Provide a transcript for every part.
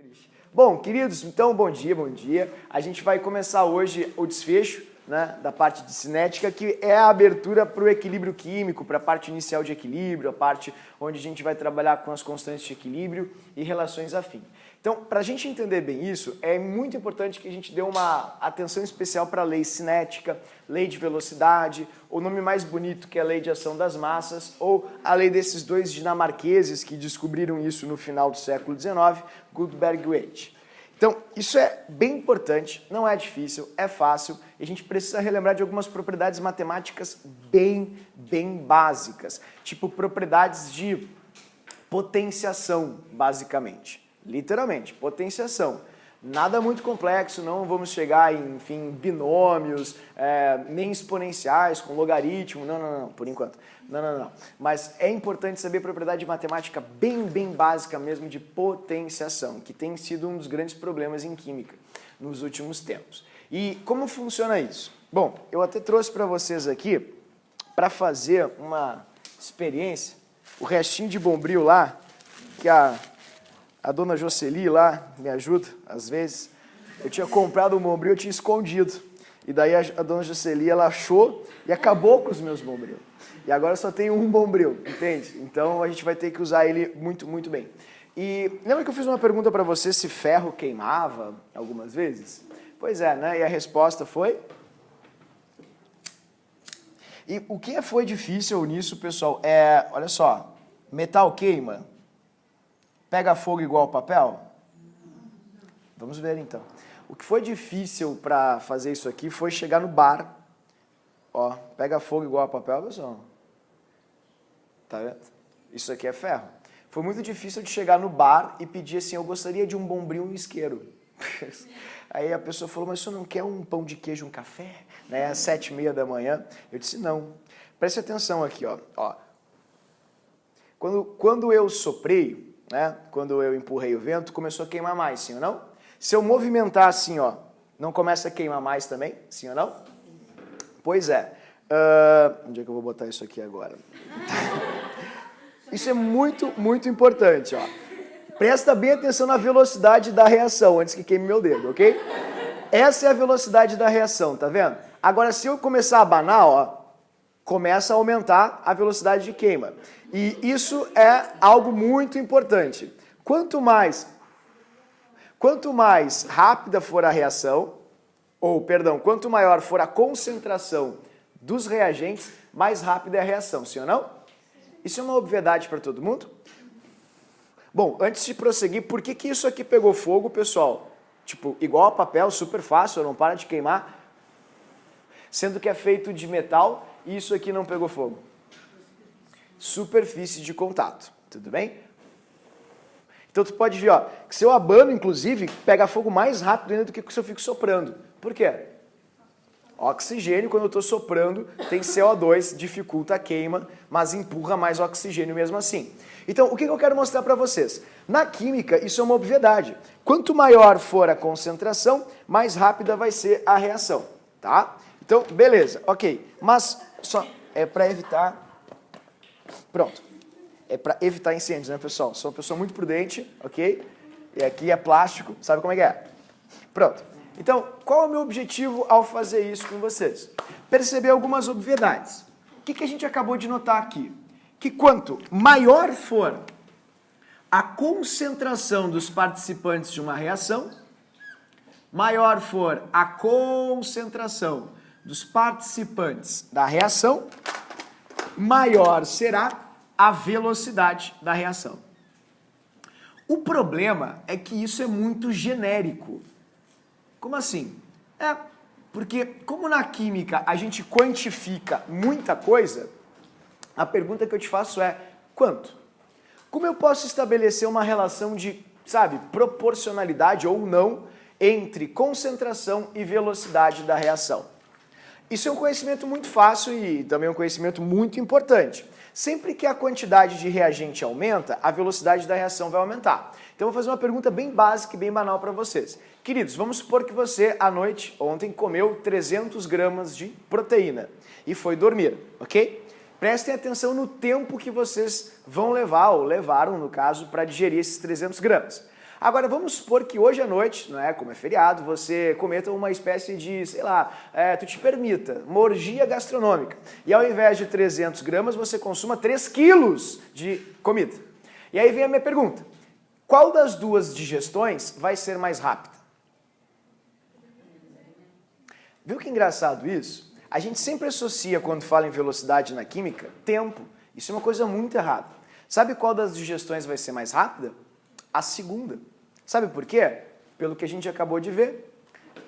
Triste. Bom, queridos, então bom dia, bom dia. A gente vai começar hoje o desfecho, né, da parte de cinética, que é a abertura para o equilíbrio químico, para a parte inicial de equilíbrio, a parte onde a gente vai trabalhar com as constantes de equilíbrio e relações afins. Então, para a gente entender bem isso, é muito importante que a gente dê uma atenção especial para a lei cinética, lei de velocidade, o nome mais bonito que é a lei de ação das massas, ou a lei desses dois dinamarqueses que descobriram isso no final do século XIX, Gutenberg e Waite. Então, isso é bem importante, não é difícil, é fácil, e a gente precisa relembrar de algumas propriedades matemáticas bem básicas, tipo propriedades de potenciação, basicamente. Literalmente, potenciação. Nada muito complexo, não vamos chegar em, enfim, binômios, nem exponenciais, com logaritmo, não, por enquanto. Não. Mas é importante saber a propriedade matemática bem básica mesmo de potenciação, que tem sido um dos grandes problemas em química nos últimos tempos. E como funciona isso? Bom, eu até trouxe para vocês aqui, para fazer uma experiência, o restinho de Bombril lá, que a dona Jocely lá me ajuda, às vezes. Eu tinha comprado um Bombril, eu tinha escondido. E daí a dona Jocely, ela achou e acabou com os meus Bombril. E agora eu só tenho um Bombril, entende? Então a gente vai ter que usar ele muito bem. E lembra que eu fiz uma pergunta para você se ferro queimava algumas vezes? Pois é, né? E a resposta foi... E o que foi difícil nisso, pessoal, olha só, metal queima? Pega fogo igual papel? Vamos ver então. O que foi difícil para fazer isso aqui foi chegar no bar. Ó, pega fogo igual papel, pessoal. Tá vendo? Isso aqui é ferro. Foi muito difícil de chegar no bar e pedir assim, eu gostaria de um Bombril e um isqueiro. Aí a pessoa falou, mas o senhor não quer um pão de queijo, um café? Né, às 7h30 da manhã. Eu disse, não. Preste atenção aqui, ó. Quando eu soprei, né, quando eu empurrei o vento, começou a queimar mais, sim ou não? Se eu movimentar assim, ó, não começa a queimar mais também, sim ou não? Pois é. Onde é que eu vou botar isso aqui agora? Isso é muito importante, ó. Presta bem atenção na velocidade da reação, antes que queime meu dedo, ok? Essa é a velocidade da reação, tá vendo? Agora, se eu começar a abanar, ó, começa a aumentar a velocidade de queima. E isso é algo muito importante. Quanto mais rápida for a reação, quanto maior for a concentração dos reagentes, mais rápida é a reação, sim ou não? Isso é uma obviedade para todo mundo? Bom, antes de prosseguir, por que isso aqui pegou fogo, pessoal? Tipo, igual a papel, super fácil, não para de queimar, sendo que é feito de metal e isso aqui não pegou fogo. Superfície de contato, tudo bem? Então tu pode ver, ó, que se eu abano, inclusive, pega fogo mais rápido ainda do que se eu fico soprando. Por quê? Oxigênio, quando eu estou soprando, tem CO2, dificulta a queima, mas empurra mais oxigênio mesmo assim. Então, o que eu quero mostrar para vocês? Na química, isso é uma obviedade. Quanto maior for a concentração, mais rápida vai ser a reação, tá? Então, beleza, ok. Mas só é para evitar... Pronto. É para evitar incêndios, né, pessoal? Sou uma pessoa muito prudente, ok? E aqui é plástico, sabe como é que é? Pronto. Então, qual é o meu objetivo ao fazer isso com vocês? Perceber algumas obviedades. O que a gente acabou de notar aqui? Que quanto maior for a concentração dos participantes de uma reação, maior for a concentração dos participantes da reação, maior será a velocidade da reação. O problema é que isso é muito genérico. Como assim? Porque como na química a gente quantifica muita coisa, a pergunta que eu te faço é, quanto? Como eu posso estabelecer uma relação de, proporcionalidade ou não entre concentração e velocidade da reação? Isso é um conhecimento muito fácil e também um conhecimento muito importante. Sempre que a quantidade de reagente aumenta, a velocidade da reação vai aumentar. Então eu vou fazer uma pergunta bem básica e bem banal para vocês. Queridos, vamos supor que você, à noite, ontem, comeu 300 gramas de proteína e foi dormir, ok? Prestem atenção no tempo que vocês vão levar, ou levaram, no caso, para digerir esses 300 gramas. Agora, vamos supor que hoje à noite, não é, como é feriado, você cometa uma espécie de, sei lá, tu te permita, uma orgia gastronômica. E ao invés de 300 gramas, você consuma 3 quilos de comida. E aí vem a minha pergunta. Qual das duas digestões vai ser mais rápida? Viu que engraçado isso? A gente sempre associa, quando fala em velocidade na química, tempo. Isso é uma coisa muito errada. Sabe qual das digestões vai ser mais rápida? A segunda. Sabe por quê? Pelo que a gente acabou de ver.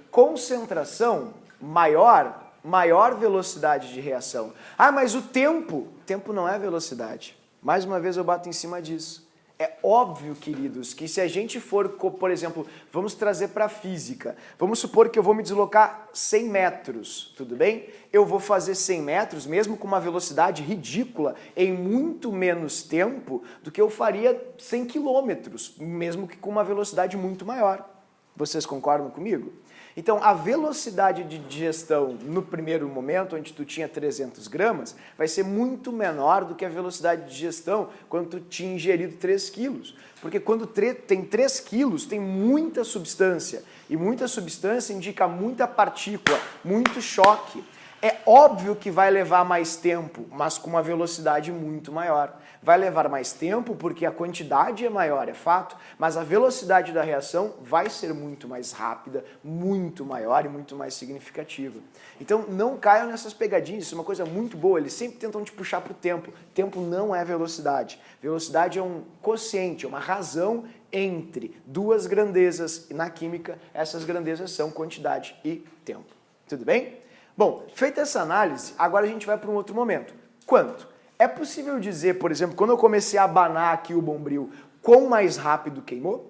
Concentração maior velocidade de reação. Ah, mas o tempo não é velocidade. Mais uma vez eu bato em cima disso. É óbvio, queridos, que se a gente for, por exemplo, vamos trazer para a física, vamos supor que eu vou me deslocar 100 metros, tudo bem? Eu vou fazer 100 metros, mesmo com uma velocidade ridícula, em muito menos tempo do que eu faria 100 quilômetros, mesmo que com uma velocidade muito maior. Vocês concordam comigo? Então, a velocidade de digestão no primeiro momento, onde tu tinha 300 gramas, vai ser muito menor do que a velocidade de digestão quando tu tinha ingerido 3 quilos. Porque quando tem 3 quilos, tem muita substância. E muita substância indica muita partícula, muito choque. É óbvio que vai levar mais tempo, mas com uma velocidade muito maior. Vai levar mais tempo porque a quantidade é maior, é fato, mas a velocidade da reação vai ser muito mais rápida, muito maior e muito mais significativa. Então não caiam nessas pegadinhas, isso é uma coisa muito boa, eles sempre tentam te puxar para o tempo. Tempo não é velocidade. Velocidade é um quociente, é uma razão entre duas grandezas. Na química, essas grandezas são quantidade e tempo. Tudo bem? Bom, feita essa análise, agora a gente vai para um outro momento. Quanto? É possível dizer, por exemplo, quando eu comecei a abanar aqui o bombril, quão mais rápido queimou?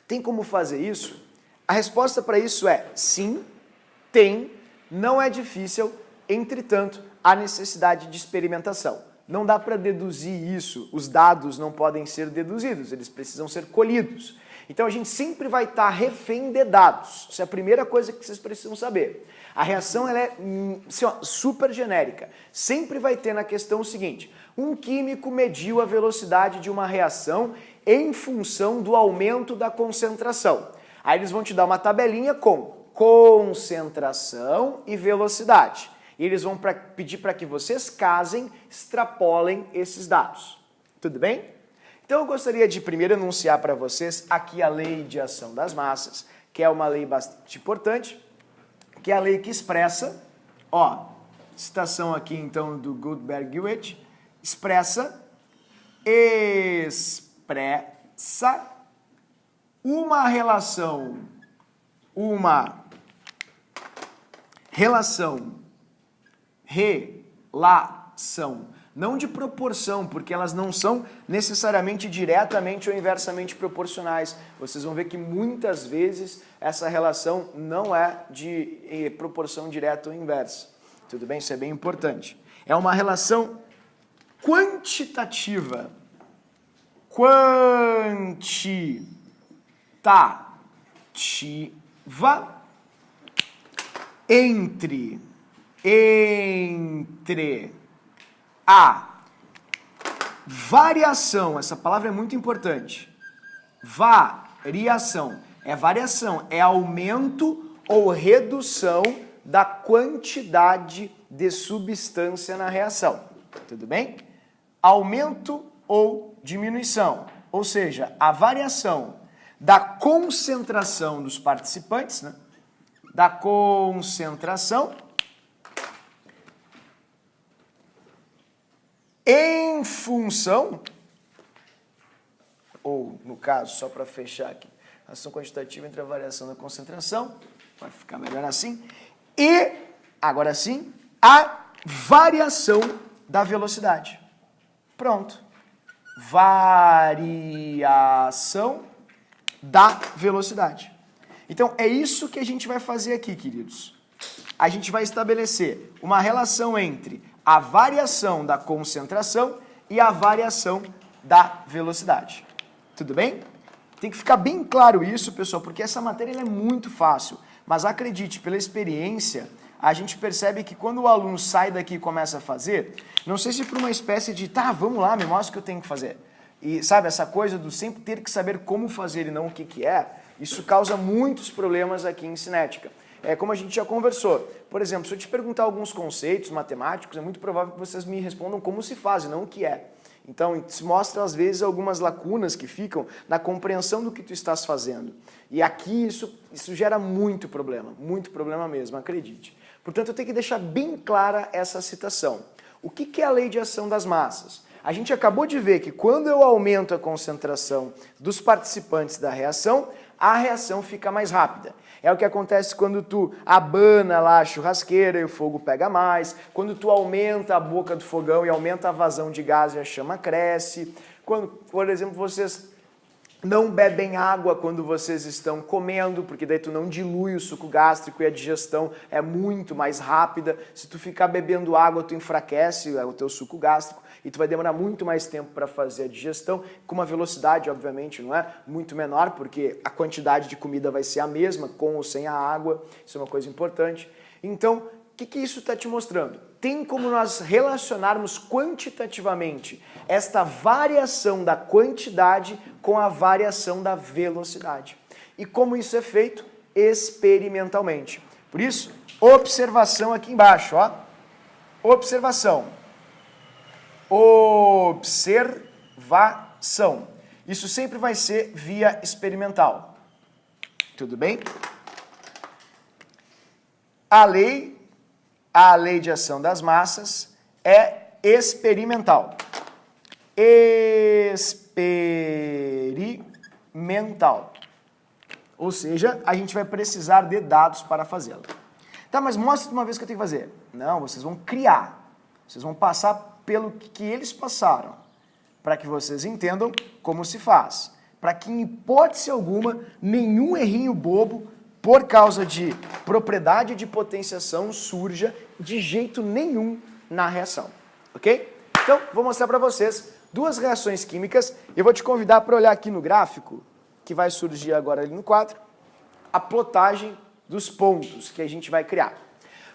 Tem como fazer isso? A resposta para isso é sim, tem, não é difícil, entretanto, há necessidade de experimentação. Não dá para deduzir isso, os dados não podem ser deduzidos, eles precisam ser colhidos. Então a gente sempre vai estar refém de dados, isso é a primeira coisa que vocês precisam saber. A reação ela é assim, super genérica. Sempre vai ter na questão o seguinte, um químico mediu a velocidade de uma reação em função do aumento da concentração. Aí eles vão te dar uma tabelinha com concentração e velocidade. E eles vão pedir para que vocês casem, extrapolem esses dados. Tudo bem? Então eu gostaria de primeiro anunciar para vocês aqui a lei de ação das massas, que é uma lei bastante importante, que é a lei que expressa, citação aqui então do Gutenberg-Hewitt, expressa uma relação não de proporção, porque elas não são necessariamente diretamente ou inversamente proporcionais. Vocês vão ver que muitas vezes essa relação não é de proporção direta ou inversa. Tudo bem? Isso é bem importante. É uma relação quantitativa. Entre a variação, essa palavra é muito importante. Variação. É aumento ou redução da quantidade de substância na reação. Tudo bem? Aumento ou diminuição. Ou seja, a variação da concentração dos participantes, né? Da concentração em função, ou no caso, só para fechar aqui, ação quantitativa entre a variação da concentração, vai ficar melhor assim, e, agora sim, a variação da velocidade. Pronto. Variação da velocidade. Então, é isso que a gente vai fazer aqui, queridos. A gente vai estabelecer uma relação entre a variação da concentração e a variação da velocidade. Tudo bem? Tem que ficar bem claro isso, pessoal, porque essa matéria é muito fácil. Mas acredite, pela experiência, a gente percebe que quando o aluno sai daqui e começa a fazer, não sei se por uma espécie de, vamos lá, me mostra o que eu tenho que fazer. e sabe, essa coisa do sempre ter que saber como fazer e não o que que é, isso causa muitos problemas aqui em cinética. É como a gente já conversou. Por exemplo, se eu te perguntar alguns conceitos matemáticos, é muito provável que vocês me respondam como se faz e não o que é. Então, isso mostra às vezes algumas lacunas que ficam na compreensão do que tu estás fazendo. E aqui isso gera muito problema mesmo, acredite. Portanto, eu tenho que deixar bem clara essa citação. O que é a lei de ação das massas? A gente acabou de ver que quando eu aumento a concentração dos participantes da reação, a reação fica mais rápida. É o que acontece quando tu abana lá a churrasqueira e o fogo pega mais, quando tu aumenta a boca do fogão e aumenta a vazão de gás e a chama cresce, quando, por exemplo, vocês não bebem água quando vocês estão comendo, porque daí tu não dilui o suco gástrico e a digestão é muito mais rápida. Se tu ficar bebendo água, tu enfraquece o teu suco gástrico e tu vai demorar muito mais tempo para fazer a digestão, com uma velocidade, obviamente, não é? Muito menor, porque a quantidade de comida vai ser a mesma, com ou sem a água. Isso é uma coisa importante. Então, o que isso está te mostrando? Tem como nós relacionarmos quantitativamente esta variação da quantidade com a variação da velocidade. E como isso é feito? Experimentalmente. Por isso, observação aqui embaixo, ó. Observação. Observação. Isso sempre vai ser via experimental. Tudo bem? A lei de ação das massas é experimental. Experimental. Ou seja, a gente vai precisar de dados para fazê-la. Tá, mas mostra de uma vez o que eu tenho que fazer. Não, vocês vão criar. Vocês vão passar pelo que eles passaram, para que vocês entendam como se faz. Para que, em hipótese alguma, nenhum errinho bobo, por causa de propriedade de potenciação, surja de jeito nenhum na reação. Ok? Então, vou mostrar para vocês duas reações químicas. Eu vou te convidar para olhar aqui no gráfico, que vai surgir agora ali no quadro, a plotagem dos pontos que a gente vai criar.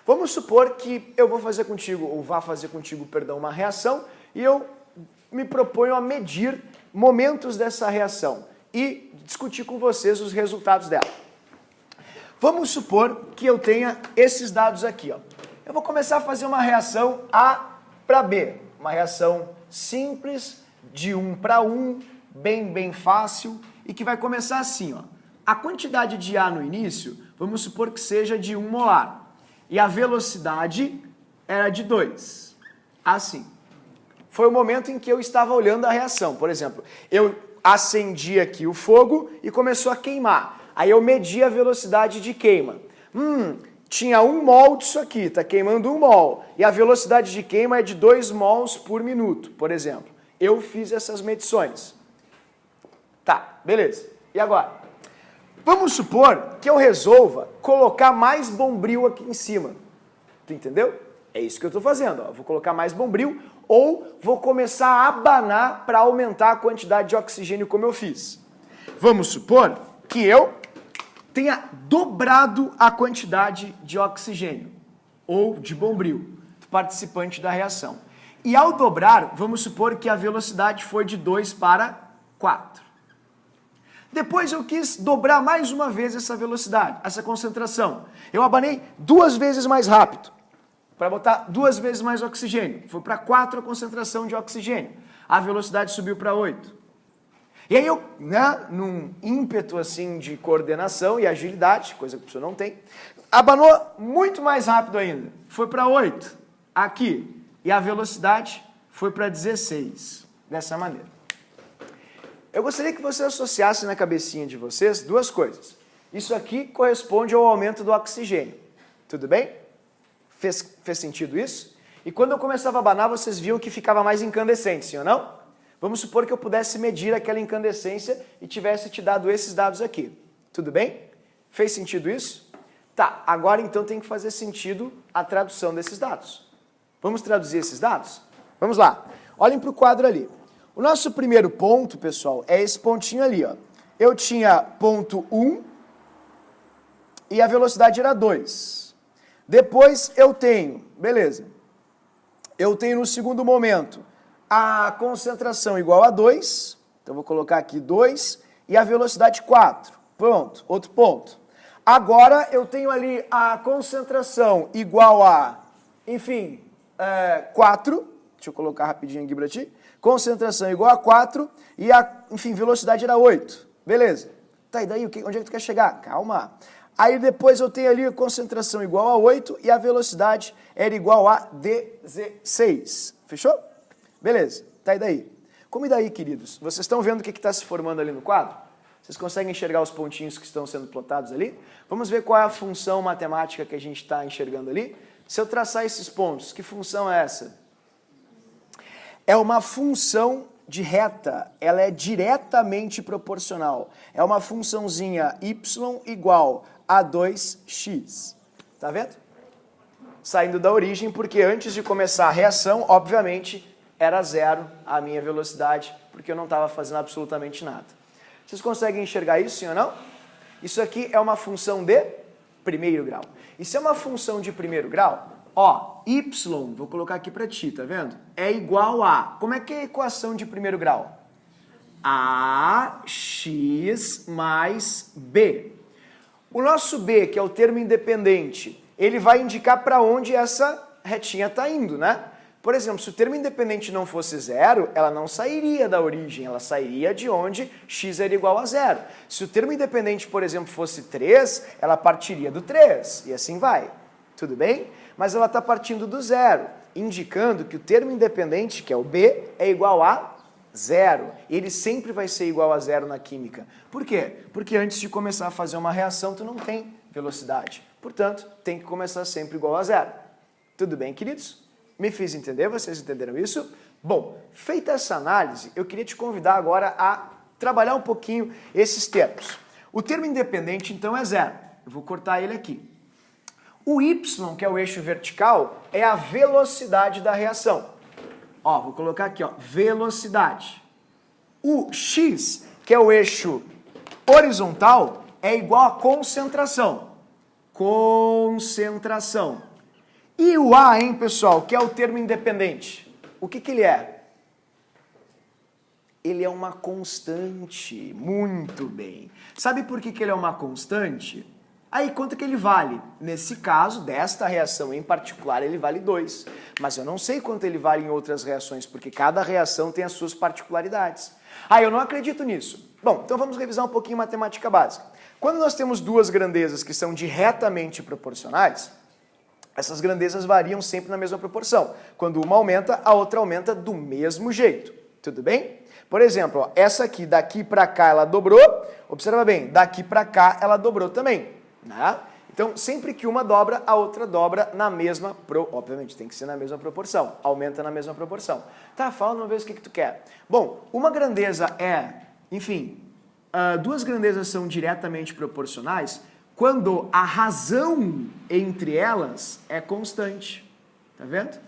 Vamos supor que eu vou fazer contigo, ou vá fazer contigo, perdão, uma reação, e eu me proponho a medir momentos dessa reação e discutir com vocês os resultados dela. Vamos supor que eu tenha esses dados aqui, ó. Eu vou começar a fazer uma reação A para B, uma reação simples, de 1 para 1, bem fácil, e que vai começar assim, ó. A quantidade de A no início, vamos supor que seja de 1 molar. E a velocidade era de 2. Assim. Foi o momento em que eu estava olhando a reação. Por exemplo, eu acendi aqui o fogo e começou a queimar. Aí eu medi a velocidade de queima. Tinha 1 mol disso aqui, está queimando 1 mol. E a velocidade de queima é de 2 mols por minuto, por exemplo. Eu fiz essas medições. Tá, beleza. E agora? Vamos supor que eu resolva colocar mais bombril aqui em cima. Tu entendeu? É isso que eu estou fazendo. Ó. Vou colocar mais bombril ou vou começar a abanar para aumentar a quantidade de oxigênio como eu fiz. Vamos supor que eu tenha dobrado a quantidade de oxigênio ou de bombril do participante da reação. E ao dobrar, vamos supor que a velocidade foi de 2 para 4. Depois eu quis dobrar mais uma vez essa velocidade, essa concentração. Eu abanei 2 vezes mais rápido, para botar 2 vezes mais oxigênio. Foi para 4 a concentração de oxigênio. A velocidade subiu para 8. E aí eu, num ímpeto assim de coordenação e agilidade, coisa que a pessoa não tem, abanou muito mais rápido ainda. Foi para 8, aqui. E a velocidade foi para 16, dessa maneira. Eu gostaria que você associasse na cabecinha de vocês 2 coisas. Isso aqui corresponde ao aumento do oxigênio. Tudo bem? Fez sentido isso? E quando eu começava a abanar, vocês viam que ficava mais incandescente, sim ou não? Vamos supor que eu pudesse medir aquela incandescência e tivesse te dado esses dados aqui. Tudo bem? Fez sentido isso? Tá, agora então tem que fazer sentido a tradução desses dados. Vamos traduzir esses dados? Vamos lá. Olhem para o quadro ali. O nosso primeiro ponto, pessoal, é esse pontinho ali, ó. Eu tinha ponto 1 e a velocidade era 2. Depois eu tenho, beleza, eu tenho no segundo momento a concentração igual a 2 Então, vou colocar aqui 2 e a velocidade 4. Pronto, outro ponto. Agora, eu tenho ali a concentração igual a, enfim, 4. Deixa eu colocar rapidinho aqui para ti. Concentração igual a 4 e a, enfim, velocidade era 8. Beleza. Tá, e daí, onde é que tu quer chegar? Calma. Aí depois eu tenho ali a concentração igual a 8 e a velocidade era igual a 16. Fechou? Beleza. Tá, e daí? Como e daí, queridos? Vocês estão vendo o que está se formando ali no quadro? Vocês conseguem enxergar os pontinhos que estão sendo plotados ali? Vamos ver qual é a função matemática que a gente está enxergando ali? Se eu traçar esses pontos, que função é essa? É uma função de reta, ela é diretamente proporcional. É uma funçãozinha y igual a 2x. Tá vendo? Saindo da origem, porque antes de começar a reação, obviamente, era 0 a minha velocidade, porque eu não estava fazendo absolutamente nada. Vocês conseguem enxergar isso, sim ou não? Isso aqui é uma função de primeiro grau. E se é uma função de primeiro grau, ó, y, vou colocar aqui para ti, tá vendo? É igual a, como é que é a equação de primeiro grau? Ax mais b. O nosso b, que é o termo independente, ele vai indicar para onde essa retinha está indo, né? Por exemplo, se o termo independente não fosse 0, ela não sairia da origem, ela sairia de onde x era igual a 0. Se o termo independente, por exemplo, fosse 3, ela partiria do 3, e assim vai. Tudo bem? Mas ela está partindo do 0, indicando que o termo independente, que é o b, é igual a 0. Ele sempre vai ser igual a 0 na química. Por quê? Porque antes de começar a fazer uma reação, tu não tem velocidade. Portanto, tem que começar sempre igual a 0. Tudo bem, queridos? Me fiz entender? Vocês entenderam isso? Bom, feita essa análise, eu queria te convidar agora a trabalhar um pouquinho esses termos. O termo independente, então, é 0. Eu vou cortar ele aqui. O y, que é o eixo vertical, é a velocidade da reação. Ó, vou colocar aqui, ó, velocidade. O x, que é o eixo horizontal, é igual a concentração. Concentração. E o A, hein, pessoal, que é o termo independente, o que ele é? Ele é uma constante. Muito bem. Sabe por que ele é uma constante? Aí, quanto que ele vale? Nesse caso, desta reação em particular, ele vale 2. Mas eu não sei quanto ele vale em outras reações, porque cada reação tem as suas particularidades. Ah, eu não acredito nisso. Bom, então vamos revisar um pouquinho matemática básica. Quando nós temos duas grandezas que são diretamente proporcionais, essas grandezas variam sempre na mesma proporção. Quando uma aumenta, a outra aumenta do mesmo jeito. Tudo bem? Por exemplo, ó, essa aqui, daqui para cá, ela dobrou. Observa bem, daqui para cá, ela dobrou também. Né? Então, sempre que uma dobra, a outra dobra na mesma... Obviamente, tem que ser na mesma proporção. Aumenta na mesma proporção. Tá, fala uma vez o que tu quer. Bom, uma grandeza é... Enfim, duas grandezas são diretamente proporcionais quando a razão entre elas é constante. Tá vendo?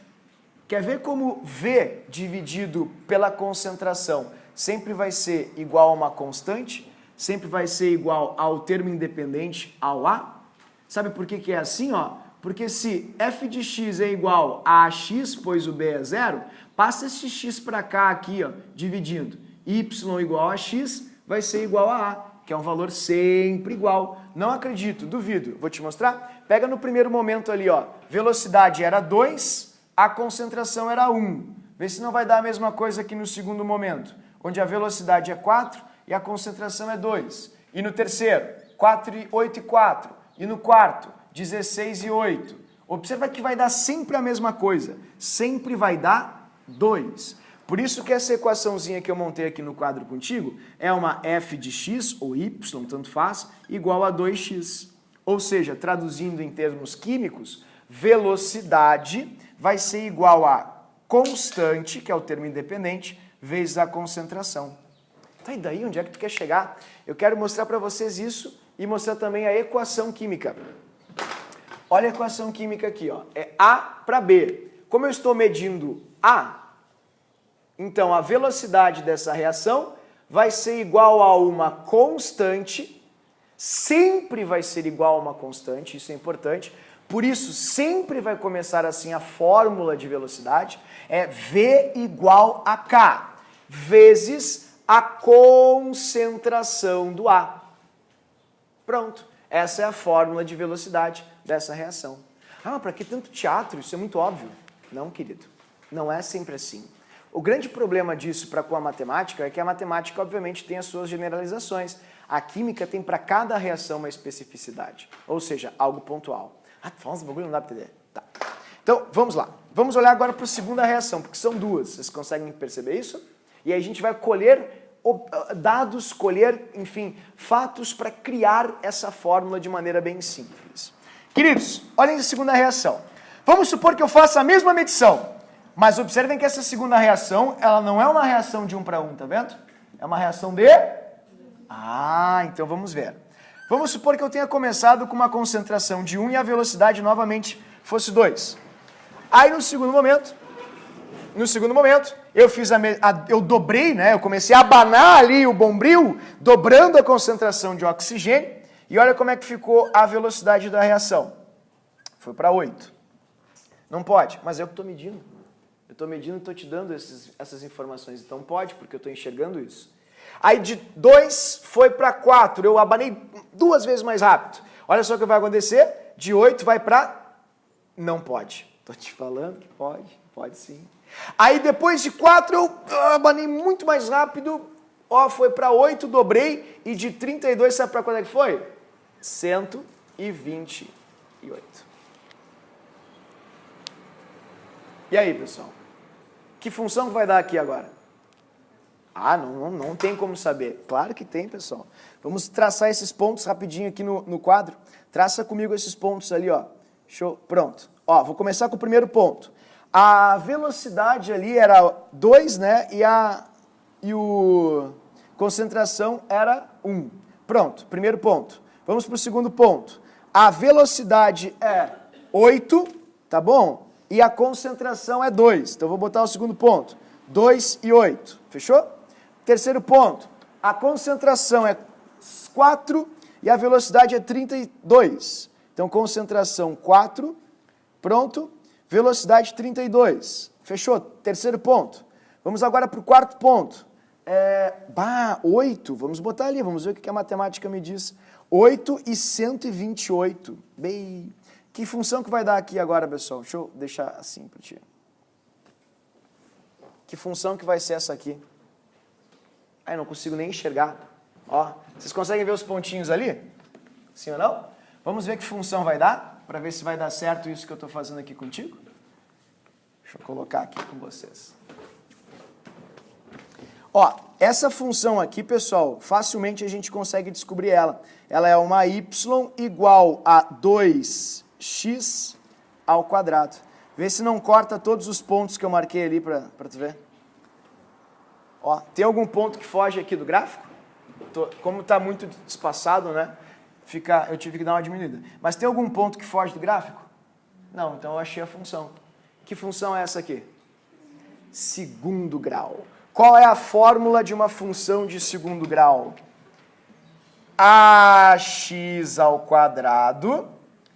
Quer ver como V dividido pela concentração sempre vai ser igual a uma constante? Sempre vai ser igual ao termo independente, ao A? Sabe por que é assim? Ó? Porque se f de x é igual a ax, pois o b é 0, passa esse x para cá aqui, ó, dividindo. Y igual a x vai ser igual a A, que é um valor sempre igual. Não acredito, duvido. Vou te mostrar? Pega no primeiro momento ali, ó. Velocidade era 2, a concentração era 1. Vê se não vai dar a mesma coisa aqui no segundo momento, onde a velocidade é 4 e a concentração é 2. E no terceiro, 8 e 4. E no quarto, 16 e 8. Observa que vai dar sempre a mesma coisa. Sempre vai dar 2. Por isso que essa equaçãozinha que eu montei aqui no quadro contigo é uma f de x, ou y, tanto faz, igual a 2x. Ou seja, traduzindo em termos químicos, velocidade vai ser igual a constante, que é o termo independente, vezes a concentração. Tá, e daí onde é que tu quer chegar? Eu quero mostrar para vocês isso e mostrar também a equação química. Olha a equação química aqui, ó. É A para B. Como eu estou medindo A, então a velocidade dessa reação vai ser igual a uma constante, sempre vai ser igual a uma constante, isso é importante. Por isso, sempre vai começar assim a fórmula de velocidade, é V igual a K, vezes a concentração do A. Pronto. Essa é a fórmula de velocidade dessa reação. Ah, mas para que tanto teatro? Isso é muito óbvio. Não, querido. Não é sempre assim. O grande problema disso para com a matemática é que a matemática, obviamente, tem as suas generalizações. A química tem para cada reação uma especificidade, ou seja, algo pontual. Ah, tu fala uns bagulho, não dá para entender. Tá. Então, vamos lá. Vamos olhar agora para a segunda reação, porque são duas. Vocês conseguem perceber isso? E aí a gente vai colher dados, colher, enfim, fatos para criar essa fórmula de maneira bem simples. Queridos, olhem a segunda reação. Vamos supor que eu faça a mesma medição, mas observem que essa segunda reação, ela não é uma reação de 1 para 1, tá vendo? É uma reação de... Ah, então vamos ver. Vamos supor que eu tenha começado com uma concentração de 1 e a velocidade novamente fosse 2. Aí no segundo momento, eu dobrei, né? Eu comecei a abanar ali o bombril, dobrando a concentração de oxigênio, e olha como é que ficou a velocidade da reação. Foi para 8. Não pode, mas eu que estou medindo. Eu estou medindo e estou te dando essas informações, então pode, porque eu estou enxergando isso. Aí de 2 foi para 4, eu abanei 2 vezes mais rápido. Olha só o que vai acontecer, de 8 vai para... Não pode. Estou te falando que pode sim. Aí depois de 4 eu abanei muito mais rápido, ó, foi para 8, dobrei, e de 32, sabe para quando é que foi? 128. E aí, pessoal? Que função que vai dar aqui agora? Ah, não tem como saber. Claro que tem, pessoal. Vamos traçar esses pontos rapidinho aqui no quadro. Traça comigo esses pontos ali, ó. Show. Pronto. Ó, vou começar com o primeiro ponto. A velocidade ali era 2, né? E a concentração era 1. Pronto, primeiro ponto. Vamos para o segundo ponto. A velocidade é 8, tá bom? E a concentração é 2. Então, vou botar o segundo ponto. 2 e 8. Fechou? Terceiro ponto. A concentração é 4 e a velocidade é 32. Então, concentração 4. Pronto. Velocidade 32. Fechou? Terceiro ponto. Vamos agora para o quarto ponto. 8. Vamos botar ali, vamos ver o que a matemática me diz. 8 e 128. Bem... Que função que vai dar aqui agora, pessoal? Deixa eu deixar assim para ti. Que função que vai ser essa aqui? Ah, eu não consigo nem enxergar. Ó, vocês conseguem ver os pontinhos ali? Sim ou não? Vamos ver que função vai dar, para ver se vai dar certo isso que eu estou fazendo aqui contigo. Deixa eu colocar aqui com vocês. Ó, essa função aqui, pessoal, facilmente a gente consegue descobrir ela. Ela é uma y igual a 2x ao quadrado. Vê se não corta todos os pontos que eu marquei ali para tu ver. Ó, tem algum ponto que foge aqui do gráfico? Como está muito espaçado, né? Eu tive que dar uma diminuída. Mas tem algum ponto que foge do gráfico? Não, então eu achei a função. Que função é essa aqui? Segundo grau. Qual é a fórmula de uma função de segundo grau? Ax ao quadrado,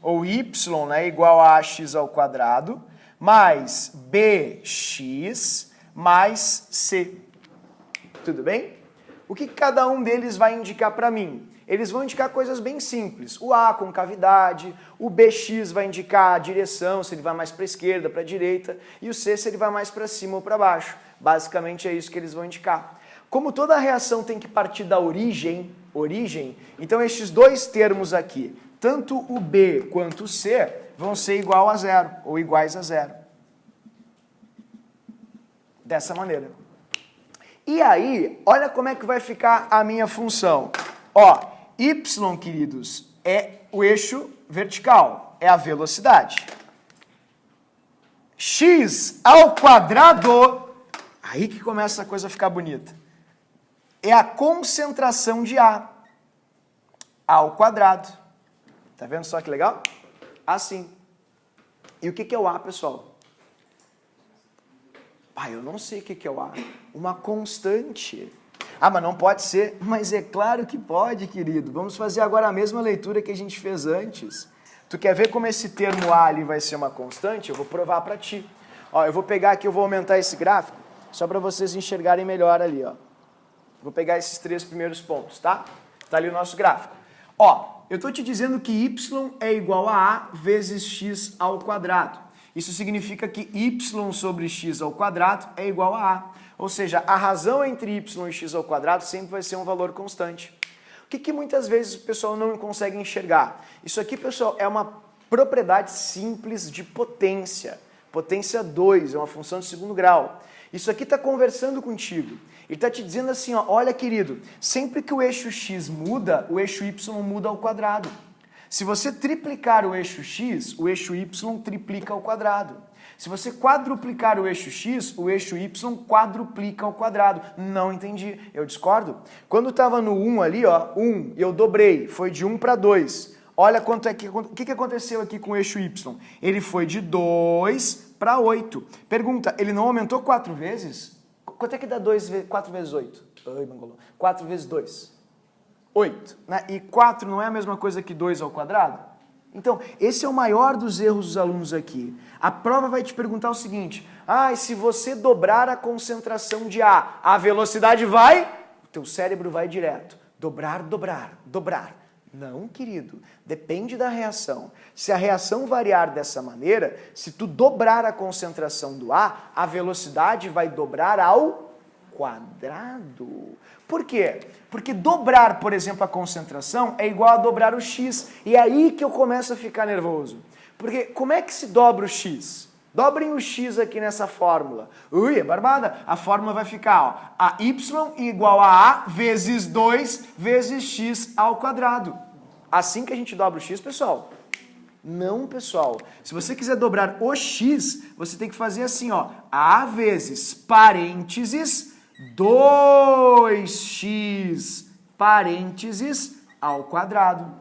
ou y, né, igual a ax ao quadrado, mais bx mais c. Tudo bem? O que cada um deles vai indicar para mim? Eles vão indicar coisas bem simples. O A, concavidade, o BX vai indicar a direção, se ele vai mais para a esquerda, para a direita, e o C, se ele vai mais para cima ou para baixo. Basicamente é isso que eles vão indicar. Como toda reação tem que partir da origem, então estes dois termos aqui, tanto o B quanto o C, vão ser igual a zero, ou iguais a zero. Dessa maneira. E aí, olha como é que vai ficar a minha função. Ó, y, queridos, é o eixo vertical, é a velocidade. X ao quadrado, aí que começa a coisa a ficar bonita, é a concentração de A ao quadrado. Tá vendo só que legal? Assim. E o que é o A, pessoal? Eu não sei o que é o A. Uma constante. Ah, mas não pode ser. Mas é claro que pode, querido. Vamos fazer agora a mesma leitura que a gente fez antes. Tu quer ver como esse termo A ali vai ser uma constante? Eu vou provar para ti. Ó, eu vou pegar aqui, eu vou aumentar esse gráfico, só para vocês enxergarem melhor ali, ó. Vou pegar esses 3 primeiros pontos, tá? Tá ali o nosso gráfico. Ó, eu estou te dizendo que y é igual a a vezes x ao quadrado. Isso significa que y sobre x ao quadrado é igual a a. Ou seja, a razão entre y e x ao quadrado sempre vai ser um valor constante. O que muitas vezes o pessoal não consegue enxergar? Isso aqui, pessoal, é uma propriedade simples de potência. Potência 2, é uma função de segundo grau. Isso aqui está conversando contigo. Ele está te dizendo assim, ó, olha, querido, sempre que o eixo x muda, o eixo y muda ao quadrado. Se você triplicar o eixo x, o eixo y triplica ao quadrado. Se você quadruplicar o eixo y quadruplica ao quadrado. Não entendi, eu discordo. Quando estava no 1 ali, ó, 1, e eu dobrei, foi de 1 para 2. Olha quanto é o que aconteceu aqui com o eixo y. Ele foi de 2 para 8. Pergunta, ele não aumentou 4 vezes? Quanto é que dá 4 vezes 8? Ai, mangolão. 4 vezes 2? 8. Né? E 4 não é a mesma coisa que 2 ao quadrado? Então, esse é o maior dos erros dos alunos aqui. A prova vai te perguntar o seguinte, e se você dobrar a concentração de A, a velocidade vai? O teu cérebro vai direto. Dobrar, dobrar, dobrar. Não, querido, depende da reação. Se a reação variar dessa maneira, se tu dobrar a concentração do A, a velocidade vai dobrar ao quadrado. Por quê? Porque dobrar, por exemplo, a concentração é igual a dobrar o x. E é aí que eu começo a ficar nervoso. Porque como é que se dobra o x? Dobrem o x aqui nessa fórmula. Ui, é barbada. A fórmula vai ficar, ó, a y igual a a vezes 2 vezes x ao quadrado. Assim que a gente dobra o x, pessoal. Não, pessoal. Se você quiser dobrar o x, você tem que fazer assim, ó, a vezes parênteses 2x parênteses ao quadrado.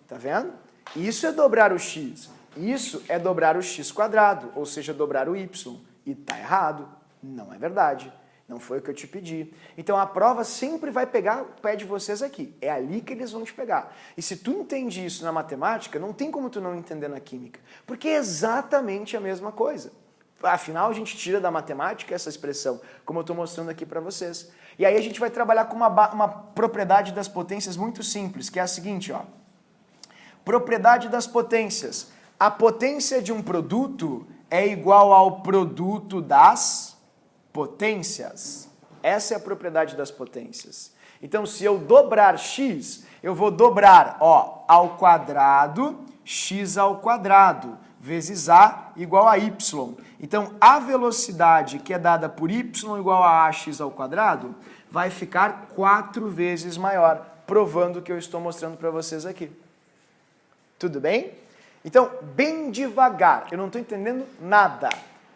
Tá vendo? Isso é dobrar o x. Isso é dobrar o x quadrado, ou seja, dobrar o y. E tá errado. Não é verdade. Não foi o que eu te pedi. Então a prova sempre vai pegar o pé de vocês aqui. É ali que eles vão te pegar. E se tu entende isso na matemática, não tem como tu não entender na química. Porque é exatamente a mesma coisa. Afinal, a gente tira da matemática essa expressão, como eu estou mostrando aqui para vocês. E aí a gente vai trabalhar com uma propriedade das potências muito simples, que é a seguinte, ó. Propriedade das potências. A potência de um produto é igual ao produto das potências. Essa é a propriedade das potências. Então, se eu dobrar x, eu vou dobrar, ó, ao quadrado, x ao quadrado, vezes a igual a y. Então, a velocidade que é dada por y igual a ax ao quadrado vai ficar 4 vezes maior, provando o que eu estou mostrando para vocês aqui. Tudo bem? Então, bem devagar. Eu não estou entendendo nada.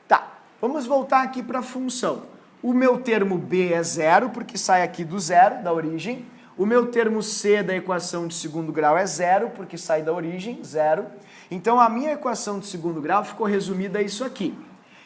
Tá, vamos voltar aqui para a função. O meu termo b é zero, porque sai aqui do zero, da origem. O meu termo c da equação de segundo grau é zero, porque sai da origem, zero. Então, a minha equação de segundo grau ficou resumida a isso aqui.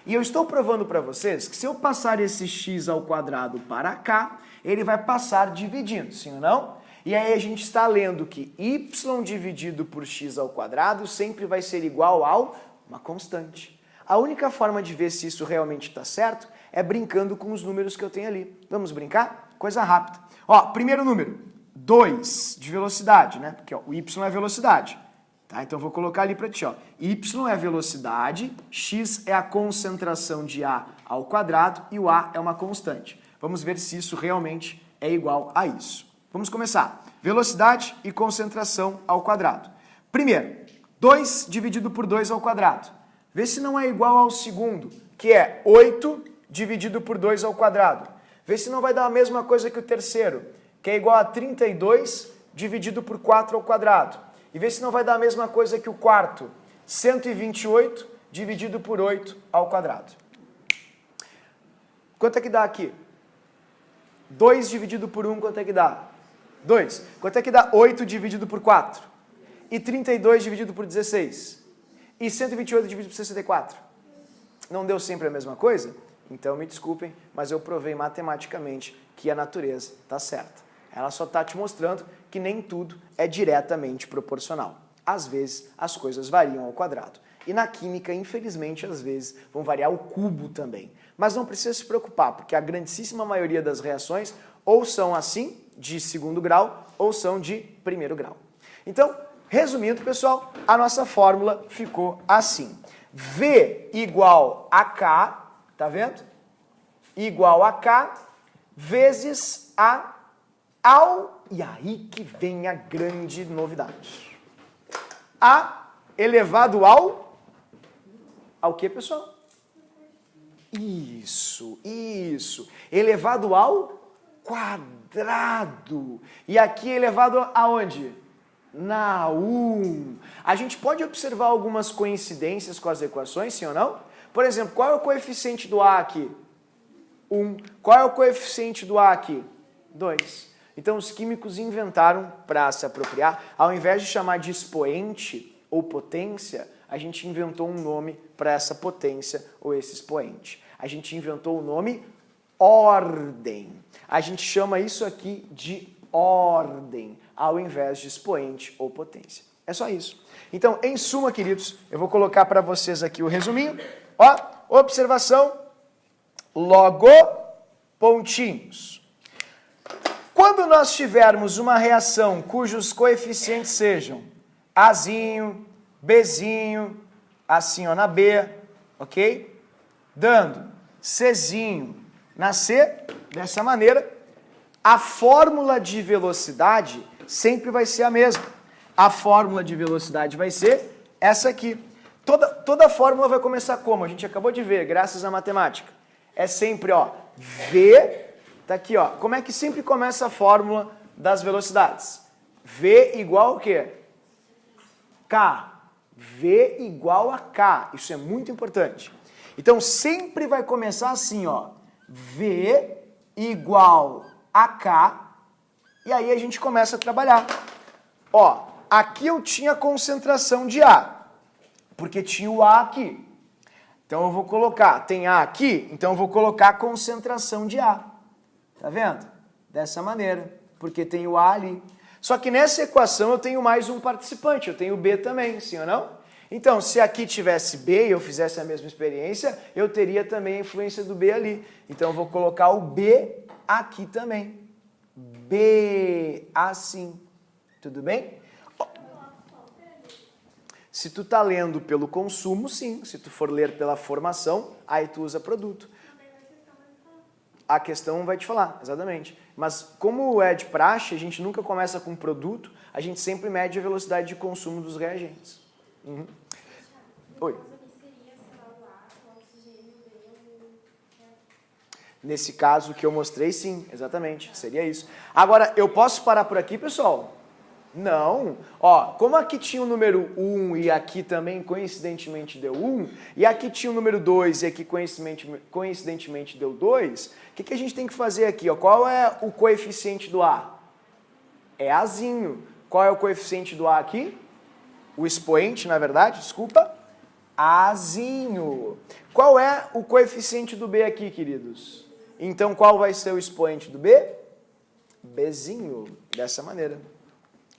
E eu estou provando para vocês que se eu passar esse x ao quadrado para cá, ele vai passar dividindo, sim ou não? E aí a gente está lendo que y dividido por x ao quadrado sempre vai ser igual a uma constante. A única forma de ver se isso realmente está certo é brincando com os números que eu tenho ali. Vamos brincar? Coisa rápida. Ó, primeiro número, 2 de velocidade, né? Porque ó, o y é velocidade. Tá? Então eu vou colocar ali para ti, ó. Y é a velocidade, x é a concentração de A ao quadrado e o A é uma constante. Vamos ver se isso realmente é igual a isso. Vamos começar. Velocidade e concentração ao quadrado. Primeiro, 2 dividido por 2 ao quadrado. Vê se não é igual ao segundo, que é 8 dividido por 2 ao quadrado. Vê se não vai dar a mesma coisa que o terceiro, que é igual a 32 dividido por 4 ao quadrado. E vê se não vai dar a mesma coisa que o quarto, 128 dividido por 8 ao quadrado. Quanto é que dá aqui? 2 dividido por 1, quanto é que dá? 2. Quanto é que dá 8 dividido por 4? E 32 dividido por 16? E 128 dividido por 64? Não deu sempre a mesma coisa? Então me desculpem, mas eu provei matematicamente que a natureza está certa. Ela só está te mostrando que nem tudo é diretamente proporcional. Às vezes, as coisas variam ao quadrado. E na química, infelizmente, às vezes, vão variar ao cubo também. Mas não precisa se preocupar, porque a grandíssima maioria das reações ou são assim, de segundo grau, ou são de primeiro grau. Então, resumindo, pessoal, a nossa fórmula ficou assim. V igual a K, tá vendo? Igual a K vezes A ao... E aí que vem a grande novidade. A elevado ao... Ao que, pessoal? Isso. Elevado ao quadrado. E aqui elevado aonde? Na 1. A gente pode observar algumas coincidências com as equações, sim ou não? Por exemplo, qual é o coeficiente do A aqui? 1. Qual é o coeficiente do A aqui? 2. Então os químicos inventaram, para se apropriar, ao invés de chamar de expoente ou potência, a gente inventou um nome para essa potência ou esse expoente. A gente inventou o nome ordem. A gente chama isso aqui de ordem, ao invés de expoente ou potência. É só isso. Então, em suma, queridos, eu vou colocar para vocês aqui o resuminho. Ó, observação, logo, pontinhos. Quando nós tivermos uma reação cujos coeficientes sejam Azinho, Bzinho, assim ó na B, ok? Dando Czinho na C, dessa maneira, a fórmula de velocidade sempre vai ser a mesma. A fórmula de velocidade vai ser essa aqui. Toda fórmula vai começar como? A gente acabou de ver, graças à matemática. É sempre, ó, V, tá aqui, ó. Como é que sempre começa a fórmula das velocidades? V igual ao quê? K. V igual a K. Isso é muito importante. Então, sempre vai começar assim, ó. V igual a K. E aí a gente começa a trabalhar. Ó, aqui eu tinha concentração de A, porque tinha o A aqui. Então eu vou colocar, tem A aqui, então eu vou colocar a concentração de A. Tá vendo? Dessa maneira, porque tem o A ali. Só que nessa equação eu tenho mais um participante, eu tenho o B também, sim ou não? Então, se aqui tivesse B e eu fizesse a mesma experiência, eu teria também a influência do B ali. Então eu vou colocar o B aqui também. B, assim. Tudo bem? Se tu tá lendo pelo consumo, sim. Se tu for ler pela formação, aí tu usa produto. A questão vai te falar, exatamente. Mas como é de praxe, a gente nunca começa com produto, a gente sempre mede a velocidade de consumo dos reagentes. Uhum. Oi. Nesse caso que eu mostrei, sim, exatamente, seria isso. Agora, eu posso parar por aqui, pessoal? Não. Ó, como aqui tinha o número 1 e aqui também coincidentemente deu 1, e aqui tinha o número 2 e aqui coincidentemente deu 2, o que a gente tem que fazer aqui? Ó? Qual é o coeficiente do A? É Azinho. Qual é o coeficiente do A aqui? O expoente, na verdade, desculpa. Azinho. Qual é o coeficiente do B aqui, queridos? Então, qual vai ser o expoente do B? Bzinho. Dessa maneira.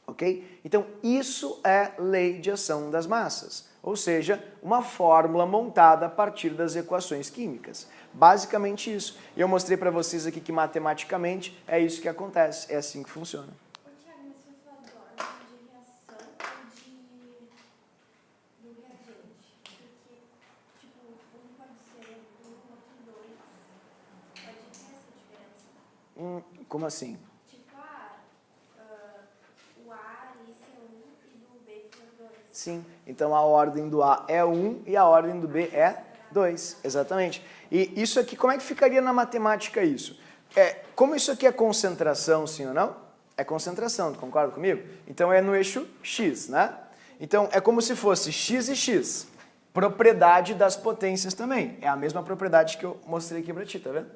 Ok? Então, isso é lei de ação das massas, ou seja, uma fórmula montada a partir das equações químicas. Basicamente isso. E eu mostrei para vocês aqui que matematicamente é isso que acontece, é assim que funciona. Tiago, mas você falou agora de reação do reagente, porque, tipo, um pode ser 1, outro 2, pode ter essa diferença? Como assim? Sim, então a ordem do A é 1 e a ordem do B é 2, exatamente. E isso aqui, como é que ficaria na matemática isso? Como isso aqui é concentração, sim ou não? É concentração, tu concorda comigo? Então é no eixo X, né? Então é como se fosse X e X. Propriedade das potências também. É a mesma propriedade que eu mostrei aqui pra ti, tá vendo?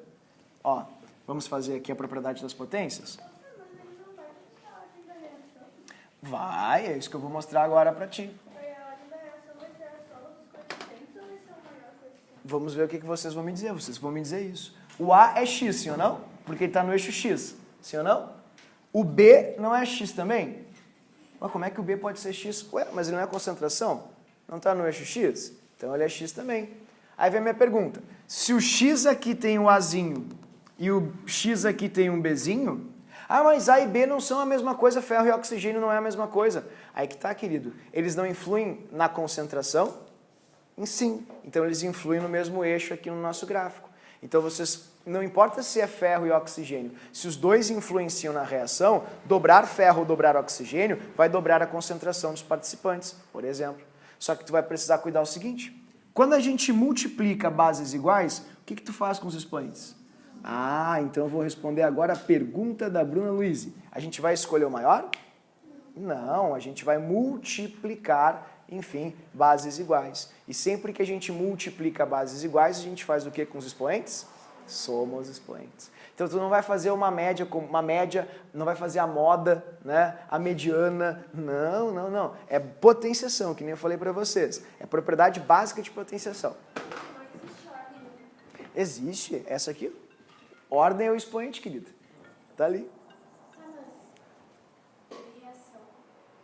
Ó, vamos fazer aqui a propriedade das potências? Vai, é isso que eu vou mostrar agora pra ti. Vamos ver o que vocês vão me dizer. Vocês vão me dizer isso. O A é X, sim ou não? Porque ele está no eixo X, sim ou não? O B não é X também? Mas como é que o B pode ser X? Ué, mas ele não é concentração? Não está no eixo X? Então ele é X também. Aí vem a minha pergunta. Se o X aqui tem o Azinho e o X aqui tem um Bzinho, ah, mas A e B não são a mesma coisa, ferro e oxigênio não é a mesma coisa. Aí que tá, querido. Eles não influem na concentração? Sim. Então eles influem no mesmo eixo aqui no nosso gráfico. Então vocês, não importa se é ferro e oxigênio, se os dois influenciam na reação, dobrar ferro ou dobrar oxigênio vai dobrar a concentração dos participantes, por exemplo. Só que tu vai precisar cuidar o seguinte, quando a gente multiplica bases iguais, o que tu faz com os expoentes? Ah, então eu vou responder agora a pergunta da Bruna Luiz. A gente vai escolher o maior? Não, a gente vai multiplicar, enfim, bases iguais. E sempre que a gente multiplica bases iguais, a gente faz o que com os expoentes? Soma os expoentes. Então tu não vai fazer uma média, não vai fazer a moda, né? A mediana. Não. É potenciação, que nem eu falei para vocês. É propriedade básica de potenciação. Não existe ordem. Existe. Essa aqui. Ordem é o expoente, querido. Tá ali. Mas reação.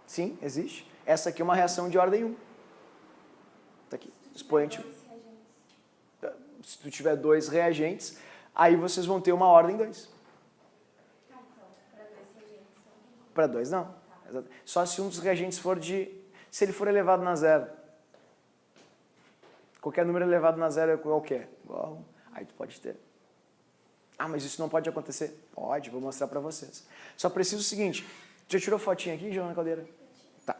Sim, existe. Essa aqui é uma reação de ordem 1. Tá aqui. Expoente. Se tu tiver 2 reagentes, aí vocês vão ter uma ordem 2. Ah, então, para 2 reagentes também. Para 2 não. Só se um dos reagentes for se ele for elevado na zero. Qualquer número elevado na zero é qualquer. Igual. Aí tu pode ter. Ah, mas isso não pode acontecer? Pode, vou mostrar para vocês. Só preciso o seguinte. Já tirou fotinha aqui, Joana Caldeira? Tá.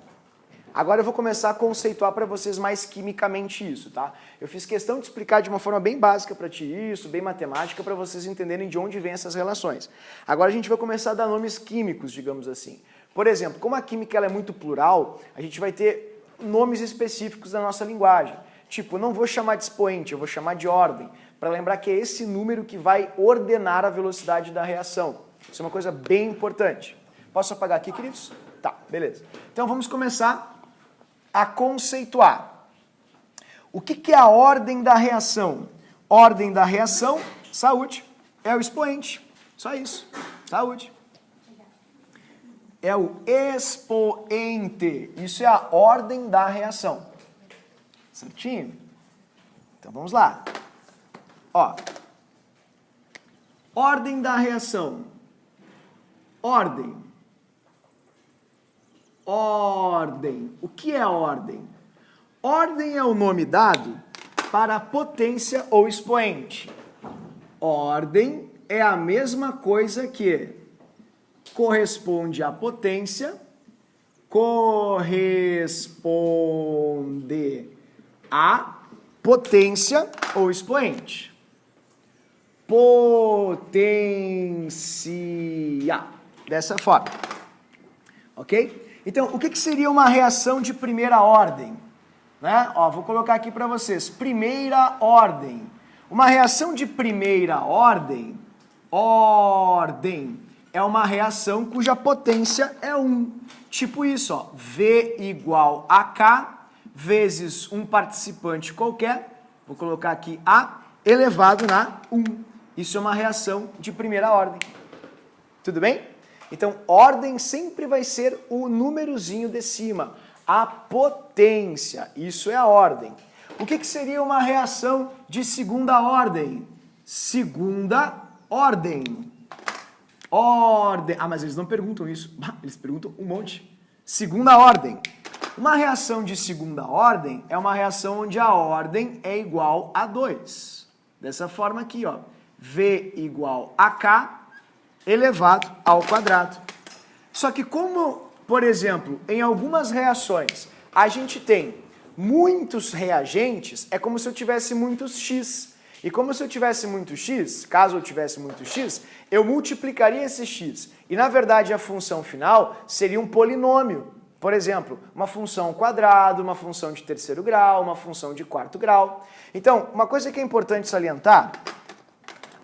Agora eu vou começar a conceituar para vocês mais quimicamente isso, tá? Eu fiz questão de explicar de uma forma bem básica para ti isso, bem matemática, para vocês entenderem de onde vêm essas relações. Agora a gente vai começar a dar nomes químicos, digamos assim. Por exemplo, como a química ela é muito plural, a gente vai ter nomes específicos da nossa linguagem. Tipo, eu não vou chamar de expoente, eu vou chamar de ordem, para lembrar que é esse número que vai ordenar a velocidade da reação. Isso é uma coisa bem importante. Posso apagar aqui, queridos? Tá, beleza. Então vamos começar a conceituar. O que é a ordem da reação? Ordem da reação, saúde, é o expoente. Só isso, saúde. É o expoente. Isso é a ordem da reação. Certinho? Então vamos lá. Ó. Ordem da reação. Ordem. Ordem. O que é ordem? Ordem é o nome dado para a potência ou expoente. Ordem é a mesma coisa que corresponde à potência, corresponde à potência ou expoente. Potência. Dessa forma. Ok? Então, o que seria uma reação de primeira ordem? Né? Ó, vou colocar aqui para vocês. Primeira ordem. Uma reação de primeira ordem, é uma reação cuja potência é 1. Tipo isso, ó. V igual a K vezes um participante qualquer, vou colocar aqui A, elevado na 1. Isso é uma reação de primeira ordem. Tudo bem? Então, ordem sempre vai ser o númerozinho de cima. A potência, isso é a ordem. O que seria uma reação de segunda ordem? Segunda ordem. Ordem. Ah, mas eles não perguntam isso. Eles perguntam um monte. Segunda ordem. Uma reação de segunda ordem é uma reação onde a ordem é igual a 2. Dessa forma aqui, ó. V igual a K elevado ao quadrado. Só que como, por exemplo, em algumas reações, a gente tem muitos reagentes, é como se eu tivesse muitos X. E como se eu tivesse muito X, caso eu tivesse muito X, eu multiplicaria esse X. E na verdade a função final seria um polinômio. Por exemplo, uma função ao quadrado, uma função de terceiro grau, uma função de quarto grau. Então, uma coisa que é importante salientar,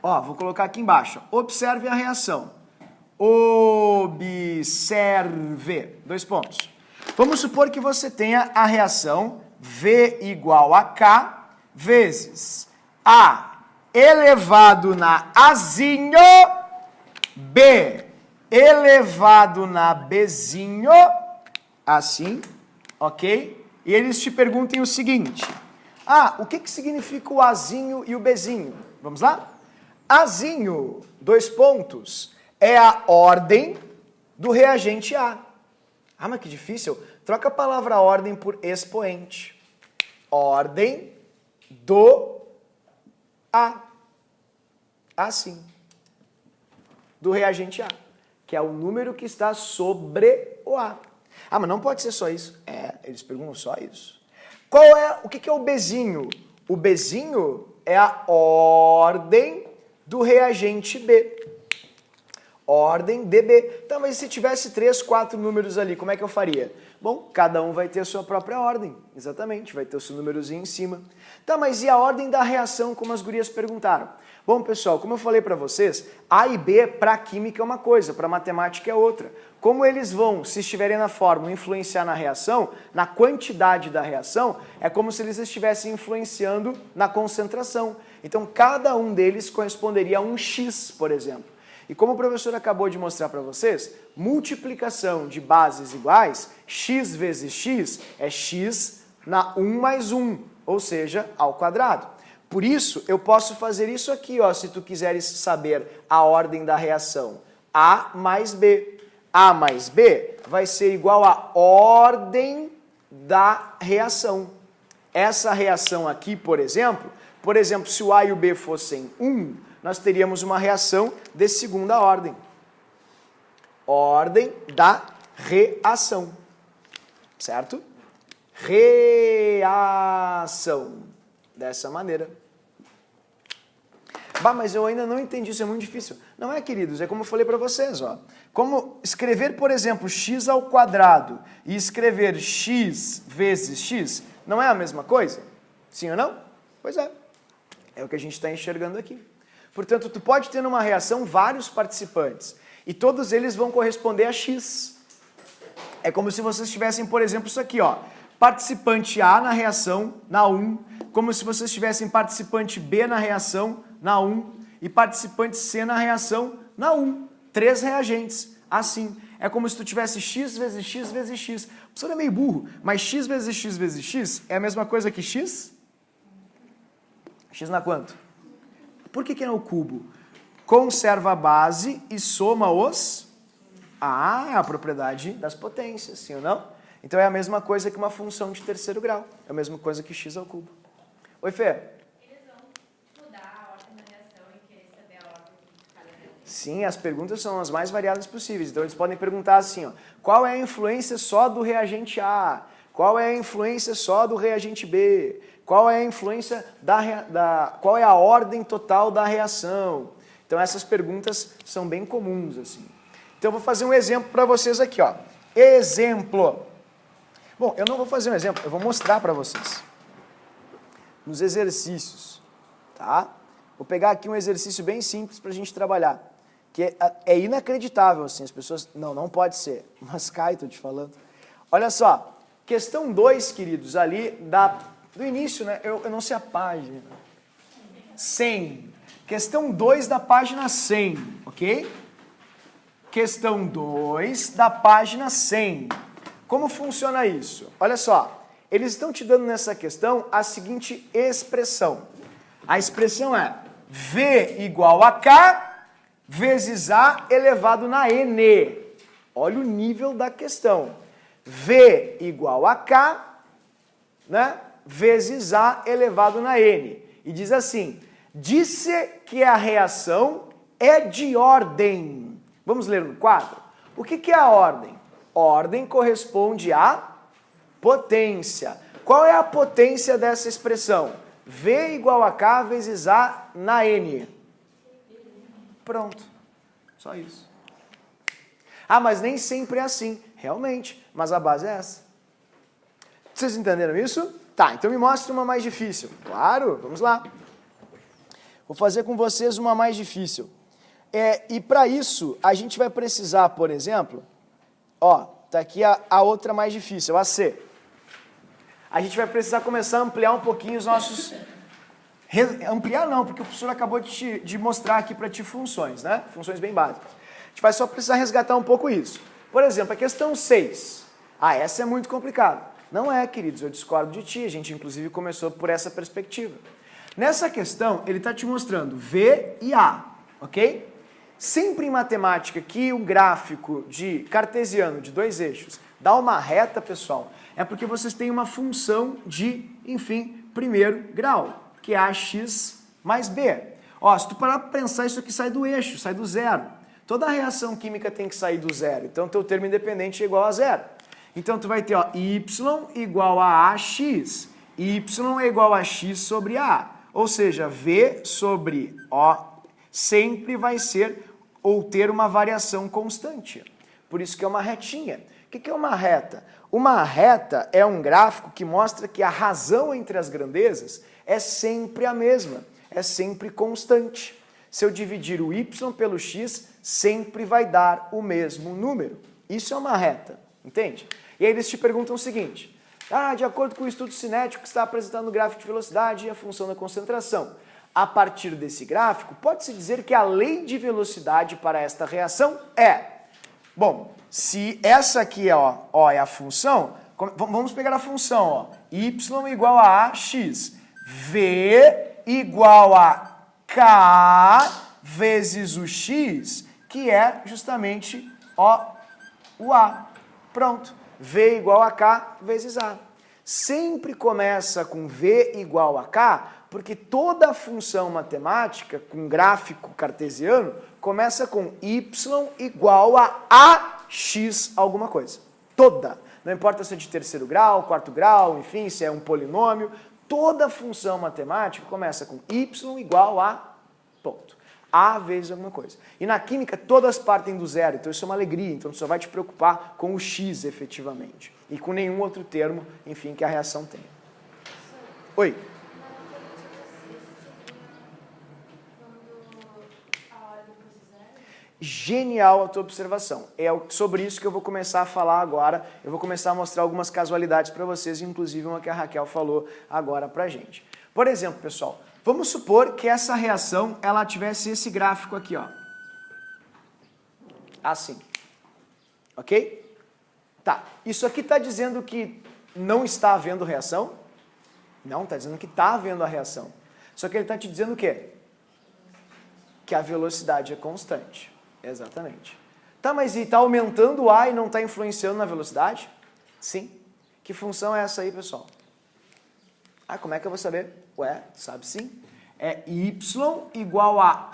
ó, vou colocar aqui embaixo, observe a reação. Observe, 2 pontos. Vamos supor que você tenha a reação V igual a K vezes A elevado na Azinho, B elevado na Bzinho, assim, ok? E eles te perguntem o seguinte, o que significa o Azinho e o Bzinho? Vamos lá? Azinho, 2 pontos, é a ordem do reagente A. Ah, mas que difícil. Troca a palavra ordem por expoente. Ordem do A. Assim. Do reagente A, que é o número que está sobre o A. Ah, mas não pode ser só isso. Eles perguntam só isso. O que é o Bzinho? O Bzinho é a ordem do reagente B. Ordem DB. Então, mas se tivesse 3, 4 números ali, como é que eu faria? Bom, cada um vai ter a sua própria ordem. Exatamente, vai ter o seu númerozinho em cima. Tá, mas e a ordem da reação, como as gurias perguntaram? Bom, pessoal, como eu falei para vocês, A e B para química é uma coisa, para matemática é outra. Como eles vão, se estiverem na fórmula, influenciar na reação, na quantidade da reação, é como se eles estivessem influenciando na concentração. Então, cada um deles corresponderia a um X, por exemplo. E como o professor acabou de mostrar para vocês, multiplicação de bases iguais, x vezes x, é x na 1 mais 1, ou seja, ao quadrado. Por isso, eu posso fazer isso aqui, ó, se tu quiseres saber a ordem da reação. A mais B. A mais B vai ser igual à ordem da reação. Essa reação aqui, por exemplo, se o A e o B fossem 1, nós teríamos uma reação de segunda ordem. Ordem da reação. Certo? Reação. Dessa maneira. Bah, mas eu ainda não entendi, isso é muito difícil. Não é, queridos, é como eu falei para vocês, ó. Como escrever, por exemplo, x ao quadrado e escrever x vezes x, não é a mesma coisa? Sim ou não? Pois é. É o que a gente está enxergando aqui. Portanto, tu pode ter numa reação vários participantes e todos eles vão corresponder a x. É como se vocês tivessem, por exemplo, isso aqui, ó. Participante A na reação, na 1, como se vocês tivessem participante B na reação, na 1, e participante C na reação, na 1. 3 reagentes, assim. É como se tu tivesse x vezes x vezes x. O professor é meio burro, mas x vezes x vezes x é a mesma coisa que x? X na quanto? Por que é o cubo? Conserva a base e soma os... é a propriedade das potências, sim ou não? Então é a mesma coisa que uma função de terceiro grau. É a mesma coisa que x ao cubo. Oi, Fê? Eles vão mudar a ordem da reação e querer saber a ordem de cada reação? Sim, as perguntas são as mais variadas possíveis. Então eles podem perguntar assim, ó, qual é a influência só do reagente A? Qual é a influência só do reagente B? Qual é a influência qual é a ordem total da reação? Então essas perguntas são bem comuns, assim. Então eu vou fazer um exemplo para vocês aqui, ó. Exemplo. Bom, eu não vou fazer um exemplo, eu vou mostrar para vocês. Nos exercícios, tá? Vou pegar aqui um exercício bem simples para a gente trabalhar. Que é inacreditável, assim, as pessoas... Não pode ser. Mas cai, tô te falando. Olha só, questão 2, queridos, ali do início, né? Eu não sei a página. 100. Questão 2 da página 100, ok? Questão 2 da página 100. Como funciona isso? Olha só, eles estão te dando nessa questão a seguinte expressão. A expressão é V igual a K vezes A elevado na N. Olha o nível da questão. V igual a K, né, vezes A elevado na N. E diz assim, disse que a reação é de ordem. Vamos ler no quadro? O que é a ordem? Ordem corresponde à potência. Qual é a potência dessa expressão? V igual a K vezes A na N. Pronto. Só isso. Ah, mas nem sempre é assim. Realmente. Mas a base é essa. Vocês entenderam isso? Tá, então me mostre uma mais difícil. Claro, vamos lá. Vou fazer com vocês uma mais difícil. E para isso, a gente vai precisar, por exemplo, ó, tá aqui a outra mais difícil, a C. A gente vai precisar começar a ampliar um pouquinho os nossos... Ampliar não, porque o professor acabou de mostrar aqui para ti funções, né? Funções bem básicas. A gente vai só precisar resgatar um pouco isso. Por exemplo, a questão 6. Essa é muito complicada. Não é, queridos, eu discordo de ti. A gente, inclusive, começou por essa perspectiva. Nessa questão, ele está te mostrando V e A, ok? Sempre em matemática que o gráfico de cartesiano de dois eixos dá uma reta, pessoal, é porque vocês têm uma função de, enfim, primeiro grau, que é ax mais b. Ó, se tu parar para pensar, isso aqui sai do eixo, sai do zero. Toda reação química tem que sair do zero, então teu termo independente é igual a zero. Então tu vai ter, ó, y igual a ax, y é igual a x sobre a. Ou seja, v sobre o sempre vai ser ou ter uma variação constante. Por isso que é uma retinha. O que é uma reta? Uma reta é um gráfico que mostra que a razão entre as grandezas é sempre a mesma, é sempre constante. Se eu dividir o y pelo x, sempre vai dar o mesmo número. Isso é uma reta, entende? E aí eles te perguntam o seguinte: de acordo com o estudo cinético que está apresentando o gráfico de velocidade e a função da concentração, a partir desse gráfico, pode-se dizer que a lei de velocidade para esta reação é... Bom, se essa aqui ó, é a função, vamos pegar a função, ó, y igual a ax, v igual a k vezes o x, que é justamente o a. Pronto, v igual a k vezes a. Sempre começa com v igual a k, porque toda função matemática com gráfico cartesiano começa com y igual a ax alguma coisa. Toda. Não importa se é de terceiro grau, quarto grau, enfim, se é um polinômio. Toda função matemática começa com y igual a ponto. A vezes alguma coisa. E na química todas partem do zero, então isso é uma alegria. Então você só vai te preocupar com o x efetivamente. E com nenhum outro termo, enfim, que a reação tenha. Oi? Genial a tua observação. É sobre isso que eu vou começar a falar agora. Eu vou começar a mostrar algumas casualidades para vocês, inclusive uma que a Raquel falou agora pra gente. Por exemplo, pessoal, vamos supor que essa reação ela tivesse esse gráfico aqui, ó. Assim. Ok? Tá. Isso aqui está dizendo que não está havendo reação? Não, está dizendo que está havendo a reação. Só que ele está te dizendo o quê? Que a velocidade é constante. Exatamente. Tá, mas e está aumentando o A e não está influenciando na velocidade? Sim. Que função é essa aí, pessoal? Como é que eu vou saber? Ué, sabe sim. É y igual a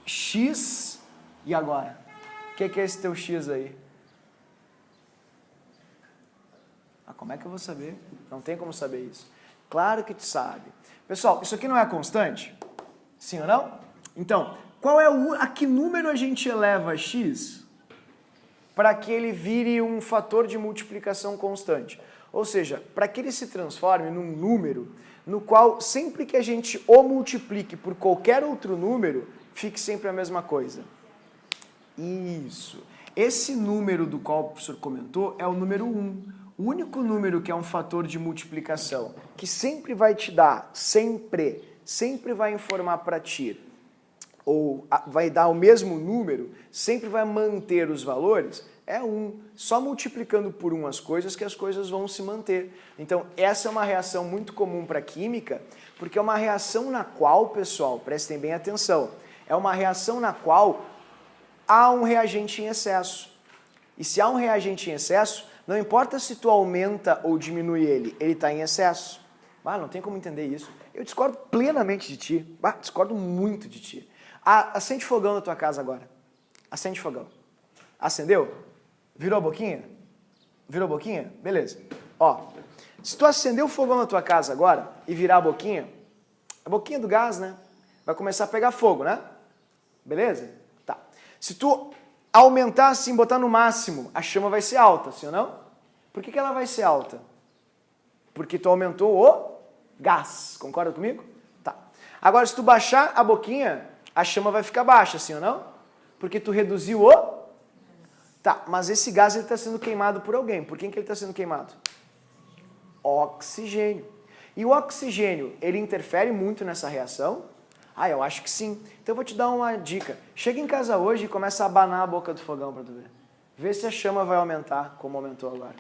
ax. E agora? O que é esse teu x aí? Como é que eu vou saber? Não tem como saber isso. Claro que tu sabe. Pessoal, isso aqui não é constante? Sim ou não? Então, qual é a que número a gente eleva x para que ele vire um fator de multiplicação constante? Ou seja, para que ele se transforme num número no qual sempre que a gente o multiplique por qualquer outro número, fique sempre a mesma coisa. Isso. Esse número do qual o professor comentou é o número 1. O único número que é um fator de multiplicação, que sempre vai te dar, sempre vai informar para ti, ou vai dar o mesmo número, sempre vai manter os valores, é 1. Só multiplicando por 1 as coisas que as coisas vão se manter. Então, essa é uma reação muito comum para a química, porque é uma reação na qual, pessoal, prestem bem atenção, é uma reação na qual há um reagente em excesso. E se há um reagente em excesso, não importa se tu aumenta ou diminui ele está em excesso. Não tem como entender isso. Eu discordo plenamente de ti. Discordo muito de ti. Acende fogão na tua casa agora. Acende fogão. Acendeu? Virou a boquinha? Virou a boquinha? Beleza. Ó, se tu acender o fogão na tua casa agora e virar a boquinha do gás, né? Vai começar a pegar fogo, né? Beleza? Tá. Se tu aumentar assim, botar no máximo, a chama vai ser alta, sim ou não? Por que ela vai ser alta? Porque tu aumentou o gás. Concorda comigo? Tá. Agora, se tu baixar a boquinha, a chama vai ficar baixa, sim ou não? Porque tu reduziu o... Tá, mas esse gás está sendo queimado por alguém. Por quem que ele está sendo queimado? Oxigênio. E o oxigênio, ele interfere muito nessa reação? Eu acho que sim. Então eu vou te dar uma dica. Chega em casa hoje e começa a abanar a boca do fogão para tu ver. Vê se a chama vai aumentar, como aumentou agora.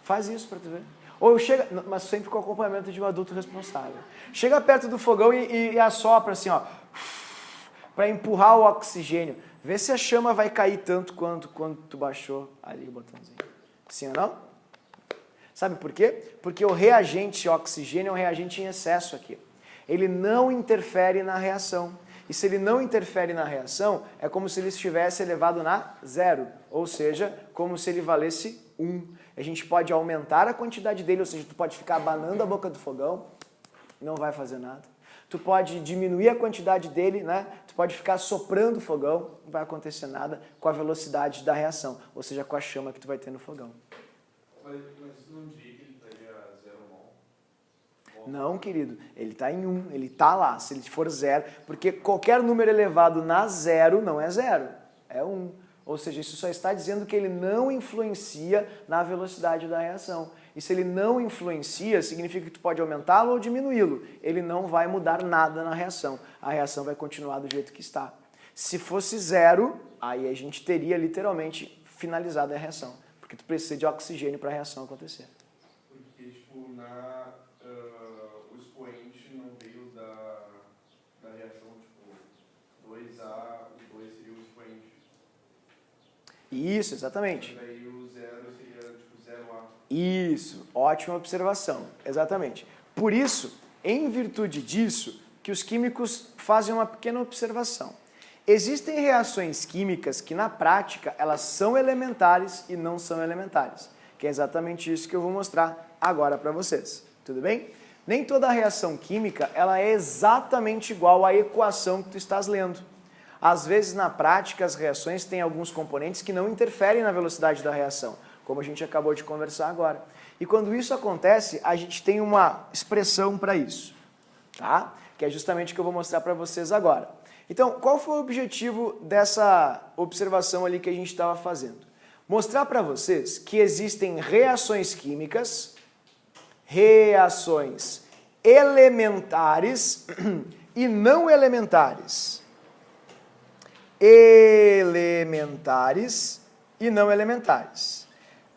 Faz isso para tu ver. Ou chega, mas sempre com acompanhamento de um adulto responsável. Chega perto do fogão e assopra assim, ó, para empurrar o oxigênio. Vê se a chama vai cair tanto quanto quando tu baixou ali o botãozinho. Sim ou não? Sabe por quê? Porque o reagente oxigênio é um reagente em excesso aqui. Ele não interfere na reação. E se ele não interfere na reação, é como se ele estivesse elevado na zero. Ou seja, como se ele valesse 1. A gente pode aumentar a quantidade dele, ou seja, tu pode ficar abanando a boca do fogão, não vai fazer nada. Tu pode diminuir a quantidade dele, né? Tu pode ficar soprando o fogão, não vai acontecer nada com a velocidade da reação, ou seja, com a chama que tu vai ter no fogão. Mas não diria que ele estaria 0 mol? Não, querido, ele está em 1, ele está lá, se ele for 0, porque qualquer número elevado na 0 não é 0, é 1. Ou seja, isso só está dizendo que ele não influencia na velocidade da reação. E se ele não influencia, significa que tu pode aumentá-lo ou diminuí-lo. Ele não vai mudar nada na reação. A reação vai continuar do jeito que está. Se fosse 0, aí a gente teria literalmente finalizado a reação. Porque tu precisa de oxigênio para a reação acontecer. Porque, tipo, o expoente não veio da reação, tipo, 2A, o 2 seria o expoente. Isso, exatamente. E daí o 0 seria, tipo, 0A. Isso, ótima observação, exatamente. Por isso, em virtude disso, que os químicos fazem uma pequena observação. Existem reações químicas que, na prática, elas são elementares e não são elementares, que é exatamente isso que eu vou mostrar agora para vocês, tudo bem? Nem toda reação química ela é exatamente igual à equação que tu estás lendo. Às vezes, na prática, as reações têm alguns componentes que não interferem na velocidade da reação, como a gente acabou de conversar agora. E quando isso acontece, a gente tem uma expressão para isso, tá? Que é justamente o que eu vou mostrar para vocês agora. Então, qual foi o objetivo dessa observação ali que a gente estava fazendo? Mostrar para vocês que existem reações químicas, reações elementares e não elementares. Elementares e não elementares.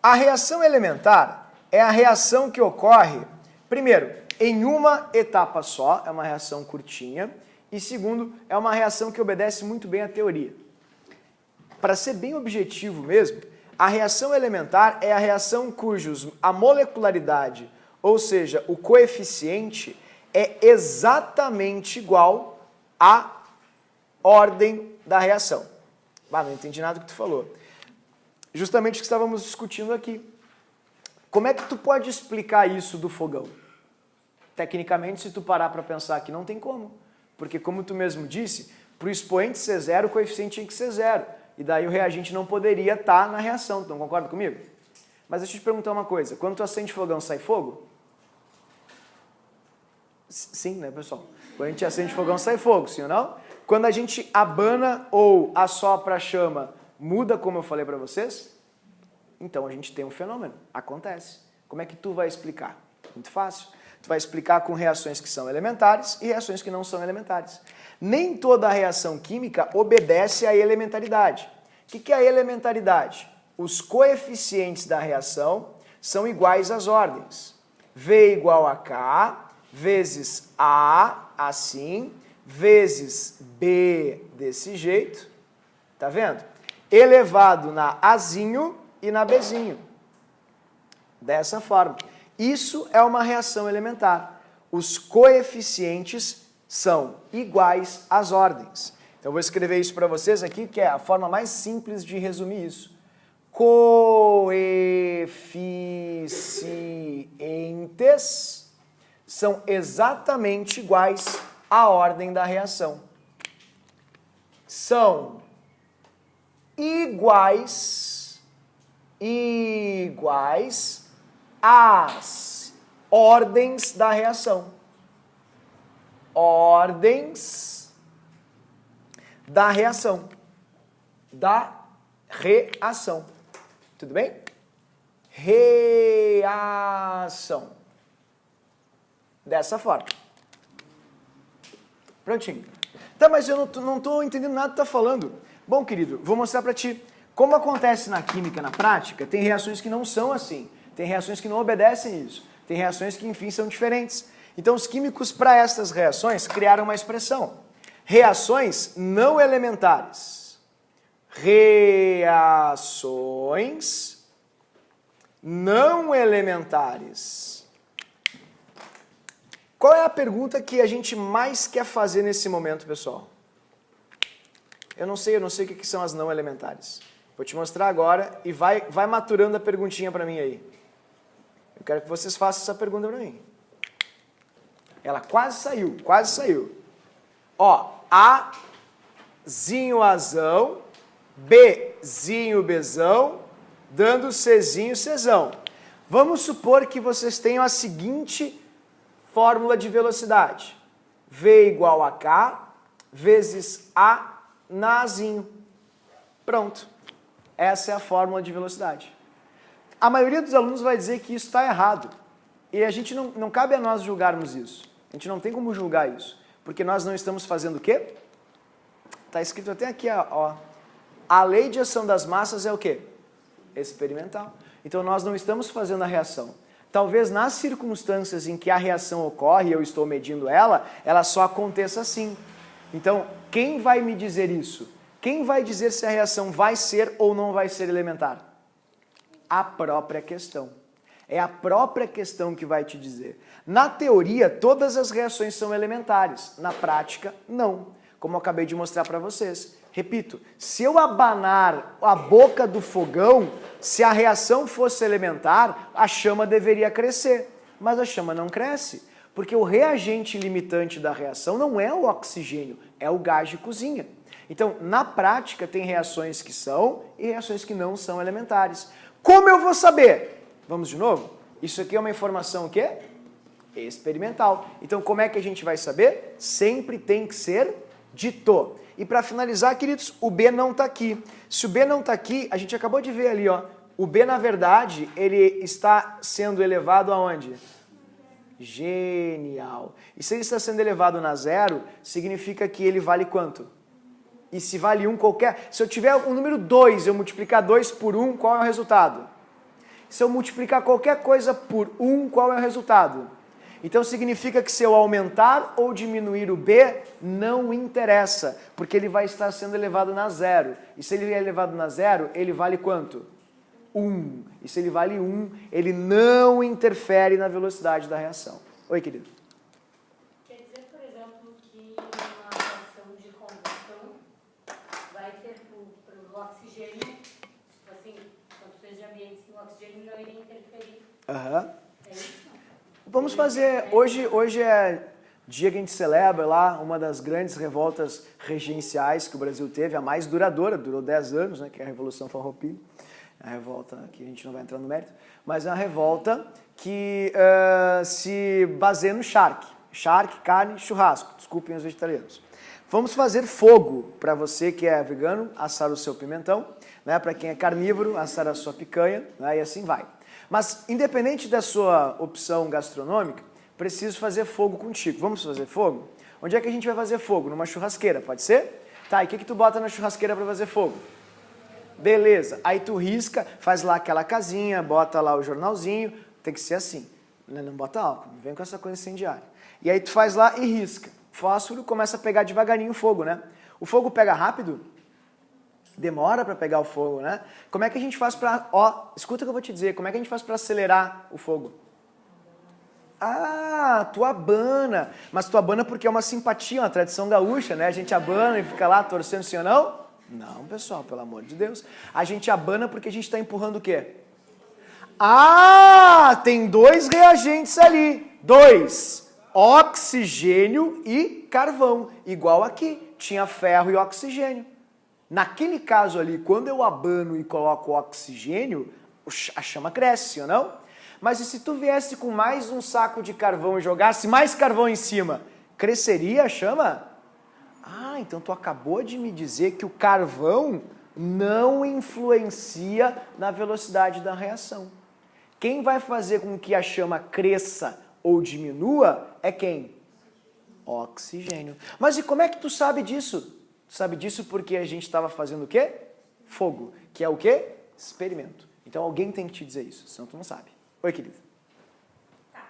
A reação elementar é a reação que ocorre, primeiro, em uma etapa só, é uma reação curtinha, e segundo, é uma reação que obedece muito bem à teoria. Para ser bem objetivo mesmo, a reação elementar é a reação a molecularidade, ou seja, o coeficiente, é exatamente igual à ordem da reação. Não entendi nada do que tu falou. Justamente o que estávamos discutindo aqui. Como é que tu pode explicar isso do fogão? Tecnicamente, se tu parar para pensar aqui, não tem como. Porque, como tu mesmo disse, para o expoente ser 0, o coeficiente tinha que ser 0. E daí o reagente não poderia estar na reação. Tu não concorda comigo? Mas deixa eu te perguntar uma coisa. Quando tu acende fogão, sai fogo? Sim, né, pessoal? Quando a gente acende fogão, sai fogo, sim ou não? Quando a gente abana ou assopra a chama, muda como eu falei para vocês? Então a gente tem um fenômeno. Acontece. Como é que tu vai explicar? Muito fácil. Tu vai explicar com reações que são elementares e reações que não são elementares. Nem toda reação química obedece à elementaridade. O que é a elementaridade? Os coeficientes da reação são iguais às ordens. V igual a K, vezes A, assim, vezes B desse jeito, tá vendo? Elevado na Azinho e na Bzinho. Dessa forma. Isso é uma reação elementar. Os coeficientes são iguais às ordens. Então eu vou escrever isso para vocês aqui, que é a forma mais simples de resumir isso. Coeficientes são exatamente iguais à ordem da reação. São iguais às ordens da reação. Ordens da reação. Tudo bem? Reação. Dessa forma. Prontinho. Tá, mas eu não estou entendendo nada que tu tá falando. Bom, querido, vou mostrar para ti. Como acontece na química, na prática, tem reações que não são assim. Tem reações que não obedecem isso. Tem reações que, enfim, são diferentes. Então, os químicos, para estas reações, criaram uma expressão. Reações não elementares. Reações não elementares. Qual é a pergunta que a gente mais quer fazer nesse momento, pessoal? Eu não sei o que são as não elementares. Vou te mostrar agora e vai maturando a perguntinha para mim aí. Eu quero que vocês façam essa pergunta para mim. Ela quase saiu, quase saiu. Ó, Azinho Azão, Bzinho Bzão, dando Czinho Czão. Vamos supor que vocês tenham a seguinte fórmula de velocidade. V igual a K vezes A na Azinho. Pronto. Essa é a fórmula de velocidade. A maioria dos alunos vai dizer que isso está errado. E a gente não cabe a nós julgarmos isso. A gente não tem como julgar isso. Porque nós não estamos fazendo o quê? Está escrito até aqui, ó. A lei de ação das massas é o quê? Experimental. Então nós não estamos fazendo a reação. Talvez nas circunstâncias em que a reação ocorre e eu estou medindo ela só aconteça assim. Então, quem vai me dizer isso? Quem vai dizer se a reação vai ser ou não vai ser elementar? A própria questão. É a própria questão que vai te dizer. Na teoria, todas as reações são elementares. Na prática, não. Como eu acabei de mostrar para vocês. Repito, se eu abanar a boca do fogão, se a reação fosse elementar, a chama deveria crescer. Mas a chama não cresce, porque o reagente limitante da reação não é o oxigênio, é o gás de cozinha. Então, na prática, tem reações que são e reações que não são elementares. Como eu vou saber? Vamos de novo? Isso aqui é uma informação o quê? Experimental. Então, como é que a gente vai saber? Sempre tem que ser dito. E para finalizar, queridos, o B não está aqui. Se o B não está aqui, a gente acabou de ver ali, ó. O B, na verdade, ele está sendo elevado aonde? Genial. E se ele está sendo elevado na zero, significa que ele vale quanto? E se vale 1 qualquer... Se eu tiver o número 2, eu multiplicar 2 por 1, qual é o resultado? Se eu multiplicar qualquer coisa por 1, qual é o resultado? Então significa que se eu aumentar ou diminuir o B, não interessa, porque ele vai estar sendo elevado na zero. E se ele é elevado na zero, ele vale quanto? 1. E se ele vale 1, ele não interfere na velocidade da reação. Oi, querido. Quer dizer, por exemplo, que uma reação de combustão vai ter para o oxigênio, tipo assim, condições de ambiente, o oxigênio não iria interferir. Aham. É isso? Vamos fazer, hoje é dia que a gente celebra lá uma das grandes revoltas regenciais que o Brasil teve, a mais duradoura, durou 10 anos, né, que é a Revolução Farroupilha. A revolta que a gente não vai entrar no mérito, mas é uma revolta que se baseia no charque. Charque, carne, churrasco. Desculpem os vegetarianos. Vamos fazer fogo para você que é vegano, assar o seu pimentão, né? Para quem é carnívoro, assar a sua picanha, né? E assim vai. Mas, independente da sua opção gastronômica, preciso fazer fogo contigo. Vamos fazer fogo? Onde é que a gente vai fazer fogo? Numa churrasqueira, pode ser? Tá, e o que tu bota na churrasqueira para fazer fogo? Beleza, aí tu risca, faz lá aquela casinha, bota lá o jornalzinho, tem que ser assim, não bota álcool, não vem com essa coisa incendiária. E aí tu faz lá e risca. Fósforo começa a pegar devagarinho o fogo, né? O fogo pega rápido? Demora para pegar o fogo, né? Como é que a gente faz para... Ó, escuta o que eu vou te dizer, como é que a gente faz para acelerar o fogo? Ah, tu abana. Mas tu abana porque é uma simpatia, uma tradição gaúcha, né? A gente abana e fica lá torcendo, sim ou não? Não, pessoal, pelo amor de Deus. A gente abana porque a gente está empurrando o quê? Ah, tem 2 reagentes ali. 2. Oxigênio e carvão. Igual aqui, tinha ferro e oxigênio. Naquele caso ali, quando eu abano e coloco oxigênio, a chama cresce, sim ou não? Mas e se tu viesse com mais um saco de carvão e jogasse mais carvão em cima, cresceria a chama? Ah, então tu acabou de me dizer que o carvão não influencia na velocidade da reação. Quem vai fazer com que a chama cresça ou diminua é quem? Oxigênio. Mas e como é que tu sabe disso? Tu sabe disso porque a gente estava fazendo o quê? Fogo. Que é o quê? Experimento. Então alguém tem que te dizer isso, senão tu não sabe. Oi, querido. Tá.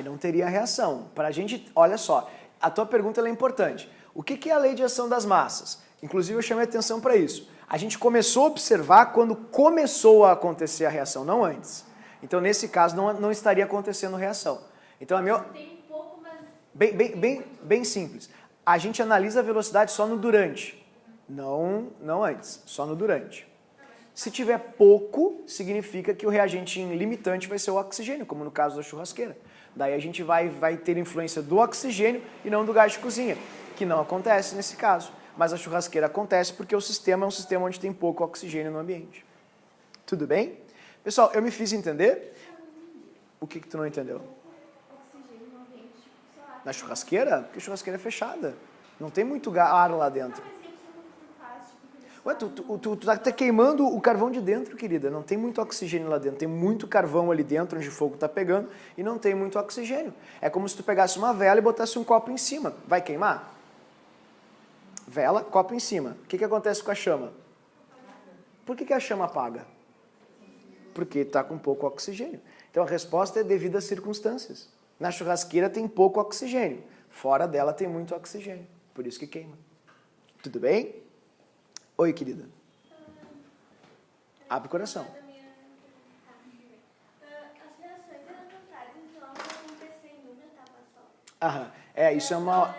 Aí não teria reação. Para a gente, olha só, a tua pergunta ela é importante. O que é a lei de ação das massas? Inclusive eu chamei atenção para isso. A gente começou a observar quando começou a acontecer a reação, não antes. Então nesse caso não estaria acontecendo reação. Então a meu... Tem um pouco, mas Bem simples. A gente analisa a velocidade só no durante, não antes, só no durante. Se tiver pouco, significa que o reagente limitante vai ser o oxigênio, como no caso da churrasqueira. Daí a gente vai ter influência do oxigênio e não do gás de cozinha, que não acontece nesse caso. Mas a churrasqueira acontece porque o sistema é um sistema onde tem pouco oxigênio no ambiente. Tudo bem? Pessoal, eu me fiz entender? O que tu não entendeu? oxigênio no ambiente, tipo, sei lá. Na churrasqueira? Porque a churrasqueira é fechada. Não tem muito ar lá dentro. Mas sempre tu faz, tipo, Ué, tu tá queimando o carvão de dentro, querida. Não tem muito oxigênio lá dentro. Tem muito carvão ali dentro, onde o fogo tá pegando, e não tem muito oxigênio. É como se tu pegasse uma vela e botasse um copo em cima. Vai queimar? Vela, copo em cima. O que acontece com a chama? Por que a chama apaga? Porque está com pouco oxigênio. Então a resposta é devido às circunstâncias. Na churrasqueira tem pouco oxigênio. Fora dela tem muito oxigênio. Por isso que queima. Tudo bem? Oi, querida. Abre o coração. As reações elementares, então, vão acontecer em uma etapa só. Aham. Isso é uma...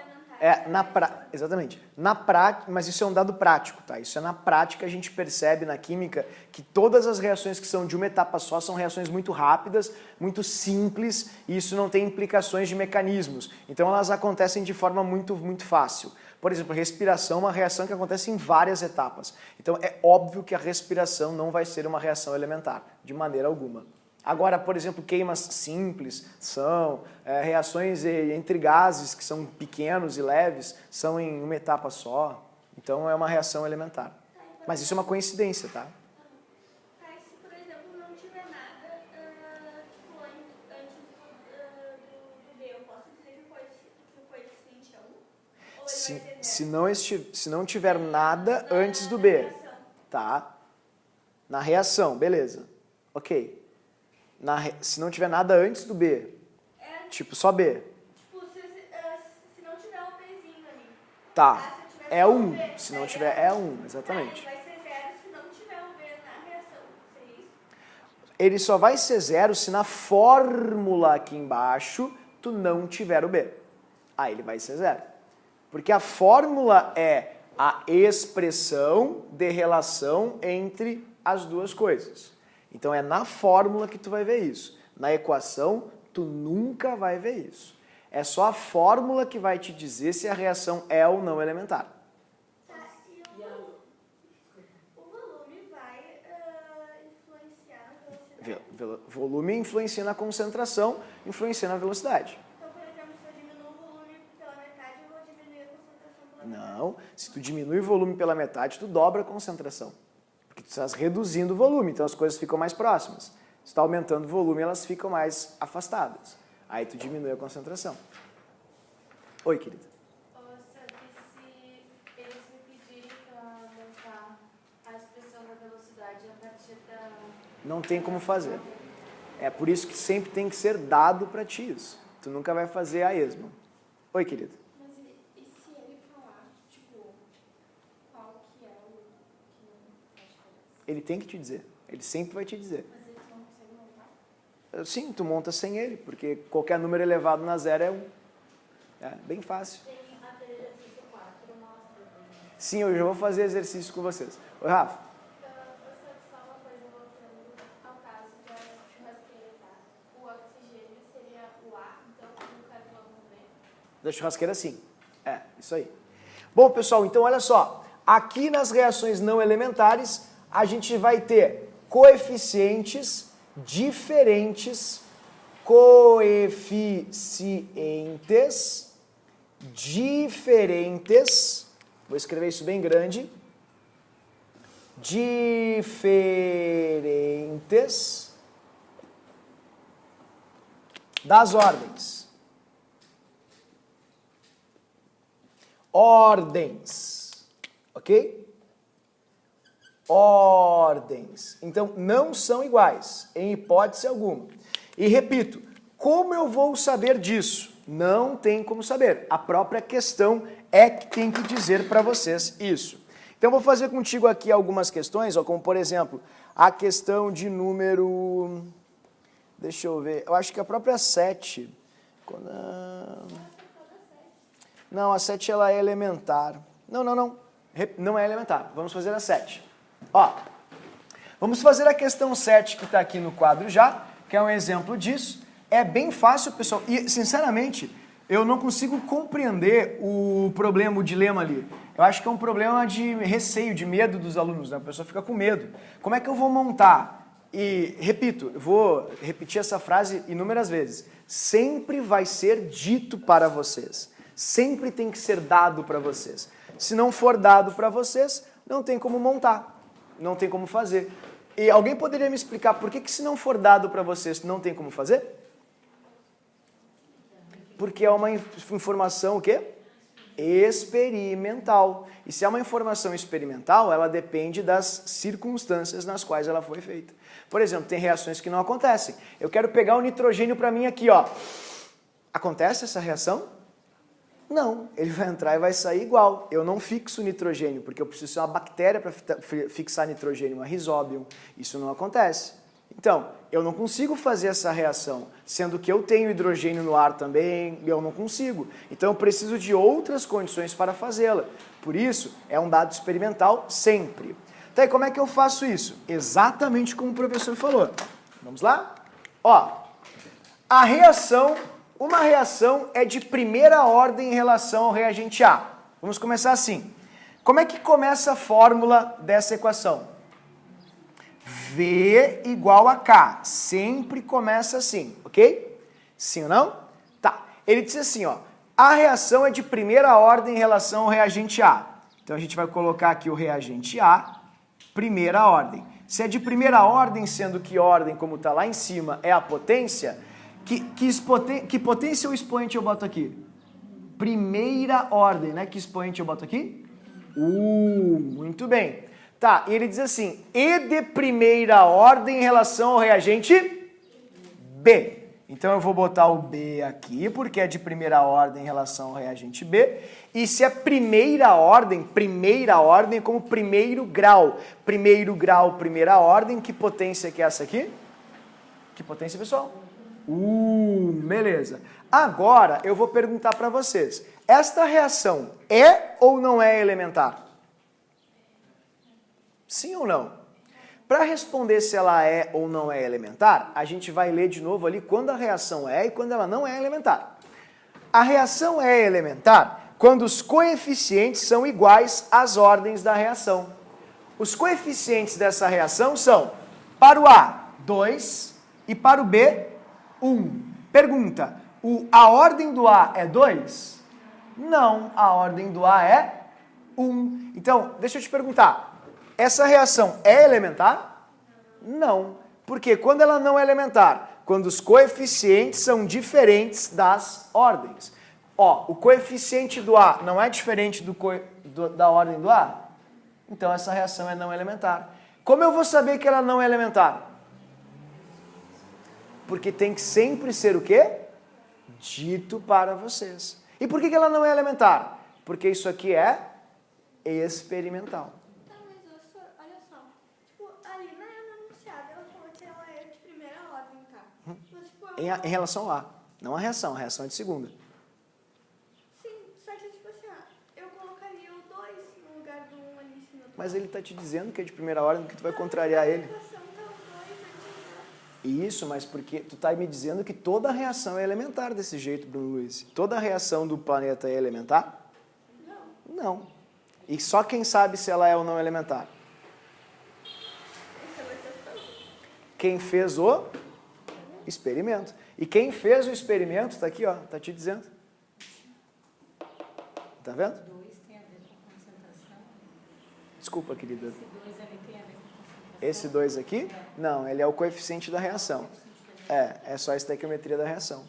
Exatamente. Mas isso é um dado prático, tá? Isso é na prática a gente percebe na química que todas as reações que são de uma etapa só são reações muito rápidas, muito simples, e isso não tem implicações de mecanismos. Então elas acontecem de forma muito, muito fácil. Por exemplo, respiração é uma reação que acontece em várias etapas. Então é óbvio que a respiração não vai ser uma reação elementar, de maneira alguma. Agora, por exemplo, queimas simples são reações entre gases que são pequenos e leves, são em uma etapa só. Então é uma reação elementar. Mas isso é uma coincidência, tá? Aí, se, por exemplo, não tiver nada, tipo, antes do B, eu posso dizer que o coeficiente é 1? Ou ele vai ser 0? Se não tiver nada antes do B, tá? Na reação, beleza. Ok. Se não tiver nada antes do B, tipo só B. Tipo, se não tiver um Bzinho ali. Tá. Se tiver É só 1. B, Se não daí tiver, é 1, exatamente. Vai ser 0 se não tiver um B na reação. Seria isso? Ele só vai ser 0 se na fórmula aqui embaixo tu não tiver o B. Aí ele vai ser 0. Porque a fórmula é a expressão de relação entre as duas coisas. Então é na fórmula que tu vai ver isso. Na equação, tu nunca vai ver isso. É só a fórmula que vai te dizer se a reação é ou não elementar. Tá, e o volume vai influenciar na velocidade? Volume influencia na concentração, influencia na velocidade. Então, por exemplo, se eu diminuo o volume pela metade, eu vou diminuir a concentração pela metade. Não, se tu diminui o volume pela metade, tu dobra a concentração. Porque tu estás reduzindo o volume, então as coisas ficam mais próximas. Se tu está aumentando o volume, elas ficam mais afastadas. Aí tu diminui a concentração. Oi, querida. Se eles me pedirem para montar a expressão da velocidade a partir da... Não tem como fazer. É por isso que sempre tem que ser dado para ti isso. Tu nunca vai fazer a esmo. Oi, querida. Mas e se ele falar, tipo, qual que é o que não faz diferença? Ele tem que te dizer. Ele sempre vai te dizer. Mas eles não conseguem montar? Sim, tu monta sem ele, porque qualquer número elevado na zero é 1. É bem fácil. Tem aquele exercício 4, mostra. Sim, eu já vou fazer exercício com vocês. Oi, Rafa. Só uma coisa, voltando ao caso da churrasqueira, tá? O oxigênio seria o A, então o carvão no B. Da churrasqueira, sim. É, isso aí. Bom, pessoal, então olha só. Aqui nas reações não elementares, a gente vai ter coeficientes diferentes, vou escrever isso bem grande, diferentes das ordens. Ordens, ok? Ordens. Então, não são iguais, em hipótese alguma. E repito, Como eu vou saber disso? Não tem como saber. A própria questão é que tem que dizer para vocês isso. Então, eu vou fazer contigo aqui algumas questões, ó, como, por exemplo, a questão de número... Deixa eu ver. Eu acho que a própria 7... Não, a 7 ela é elementar. Não. Não é elementar. Vamos fazer a 7. Ó, vamos fazer a questão 7 que está aqui no quadro já, que é um exemplo disso. É bem fácil, pessoal. E, sinceramente, eu não consigo compreender o problema, o dilema ali. Eu acho que é um problema de receio, de medo dos alunos, né? A pessoa fica com medo. Como é que eu vou montar? E, repito, eu vou repetir essa frase inúmeras vezes. Sempre vai ser dito para vocês. Sempre tem que ser dado para vocês. Se não for dado para vocês, não tem como montar. Não tem como fazer. E alguém poderia me explicar por que se não for dado para vocês, não tem como fazer? Porque é uma informação o quê? Experimental. E se é uma informação experimental, ela depende das circunstâncias nas quais ela foi feita. Por exemplo, tem reações que não acontecem. Eu quero pegar o nitrogênio para mim aqui, ó. Acontece essa reação? Não, ele vai entrar e vai sair igual. Eu não fixo nitrogênio, porque eu preciso ser uma bactéria para fixar nitrogênio, uma rhizóbium. Isso não acontece. Então, eu não consigo fazer essa reação, sendo que eu tenho hidrogênio no ar também, eu não consigo. Então, eu preciso de outras condições para fazê-la. Por isso, é um dado experimental sempre. Então, e como é que eu faço isso? Exatamente como o professor falou. Vamos lá? Ó, a reação... Uma reação é de primeira ordem em relação ao reagente A. Vamos começar assim. Como é que começa a fórmula dessa equação? V igual a K. Sempre começa assim, ok? Sim ou não? Tá. Ele diz assim, ó. A reação é de primeira ordem em relação ao reagente A. Então a gente vai colocar aqui o reagente A, primeira ordem. Se é de primeira ordem, sendo que ordem, como está lá em cima, é a potência... Que potência ou expoente eu boto aqui? Primeira ordem, né? Que expoente eu boto aqui? Muito bem. Tá, e ele diz assim, e de primeira ordem em relação ao reagente B. Então eu vou botar o B aqui, porque é de primeira ordem em relação ao reagente B. E se é primeira ordem é como primeiro grau. Primeiro grau, primeira ordem, que potência que é essa aqui? Que potência, pessoal? Beleza. Agora eu vou perguntar para vocês. Esta reação é ou não é elementar? Sim ou não? Para responder se ela é ou não é elementar, a gente vai ler de novo ali quando a reação é e quando ela não é elementar. A reação é elementar quando os coeficientes são iguais às ordens da reação. Os coeficientes dessa reação são, para o A, 2 e para o B, 1. Pergunta, a ordem do A é 2? Não, a ordem do A é 1. Então, deixa eu te perguntar, essa reação é elementar? Não. Porque quando ela não é elementar? Quando os coeficientes são diferentes das ordens. Ó, o coeficiente do A não é diferente da ordem do A? Então essa reação é não elementar. Como eu vou saber que ela não é elementar? Porque tem que sempre ser o quê? Dito para vocês. E por que ela não é elementar? Porque isso aqui é experimental. Tá, mas olha só. Tipo, ali na enunciada ela falou que ela é de primeira ordem, tá? Mas, tipo, Em relação a não a reação é de segunda. sim, só que tipo assim, ó, eu colocaria o 2 no lugar do 1 ali em cima do Mas ele está te dizendo que é de primeira ordem, que tu vai contrariar ele. Isso, mas porque tu tá me dizendo que toda reação é elementar desse jeito, Bruno Luiz. Toda reação do planeta é elementar? Não. Não. E só quem sabe se ela é ou não elementar? Quem fez o experimento. E quem fez o experimento, tá aqui, ó, tá te dizendo. Tá vendo? 2 tem a ver com concentração. Desculpa, querida. Esse 2 ali tem a ver com concentração. Esse 2 aqui? Não, ele é o coeficiente da reação. É só a estequiometria da reação.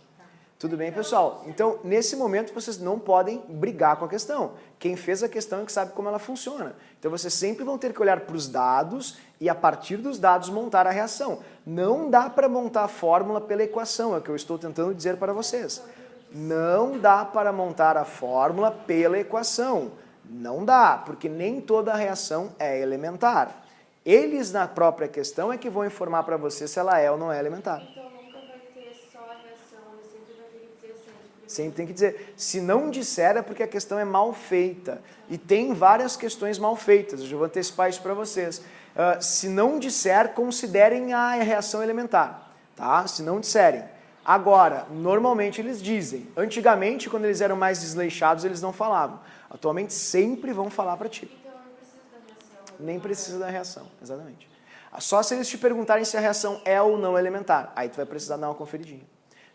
Tudo bem, pessoal? Então, nesse momento, vocês não podem brigar com a questão. Quem fez a questão é que sabe como ela funciona. Então, vocês sempre vão ter que olhar para os dados e, a partir dos dados, montar a reação. Não dá para montar a fórmula pela equação, é o que eu estou tentando dizer para vocês. Não dá para montar a fórmula pela equação. Não dá, porque nem toda reação é elementar. Eles, na própria questão, é que vão informar para você se ela é ou não é elementar. Então nunca vai ter só a reação, ele sempre vai ter que dizer sempre. Sempre tem que dizer. Se não disser é porque a questão é mal feita. E tem várias questões mal feitas, eu já vou antecipar isso para vocês. Se não disser, considerem a reação elementar. Tá? Se não disserem. Agora, normalmente eles dizem. Antigamente, quando eles eram mais desleixados, eles não falavam. Atualmente, sempre vão falar para ti. Então não precisa da reação. Nem precisa da reação, exatamente. Só se eles te perguntarem se a reação é ou não elementar. Aí tu vai precisar dar uma conferidinha.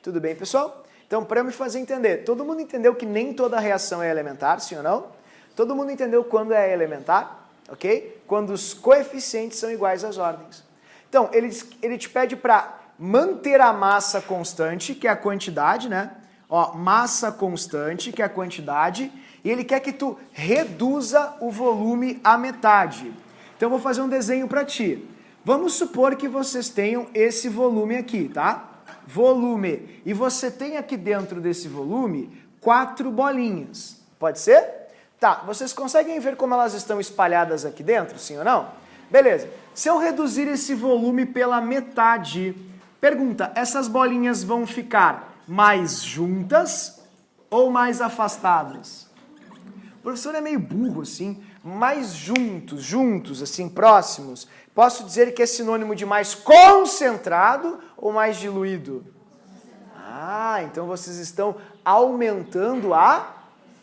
Tudo bem, pessoal? Então, para me fazer entender, todo mundo entendeu que nem toda reação é elementar, sim ou não? Todo mundo entendeu quando é elementar, ok? Quando os coeficientes são iguais às ordens. Então, ele te pede para manter a massa constante, que é a quantidade, né? Ó, massa constante, que é a quantidade, e ele quer que tu reduza o volume à metade. Então, eu vou fazer um desenho para ti. Vamos supor que vocês tenham esse volume aqui, tá? Volume. E você tem aqui dentro desse volume 4 bolinhas. Pode ser? Tá, vocês conseguem ver como elas estão espalhadas aqui dentro, sim ou não? Beleza. Se eu reduzir esse volume pela metade, pergunta, essas bolinhas vão ficar mais juntas ou mais afastadas? O professor é meio burro, assim, mais juntos, assim, próximos. Posso dizer que é sinônimo de mais concentrado ou mais diluído? Ah, então vocês estão aumentando a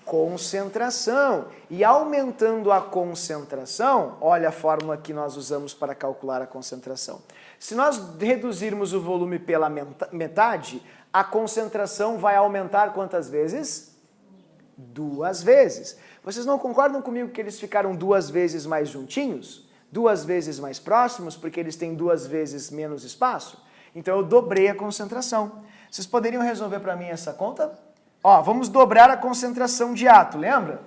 concentração. E aumentando a concentração, olha a fórmula que nós usamos para calcular a concentração. Se nós reduzirmos o volume pela metade, a concentração vai aumentar quantas vezes? 2 vezes. Vocês não concordam comigo que eles ficaram 2 vezes mais juntinhos? 2 vezes mais próximos, porque eles têm 2 vezes menos espaço? Então eu dobrei a concentração. Vocês poderiam resolver para mim essa conta? Ó, vamos dobrar a concentração de átomo, lembra?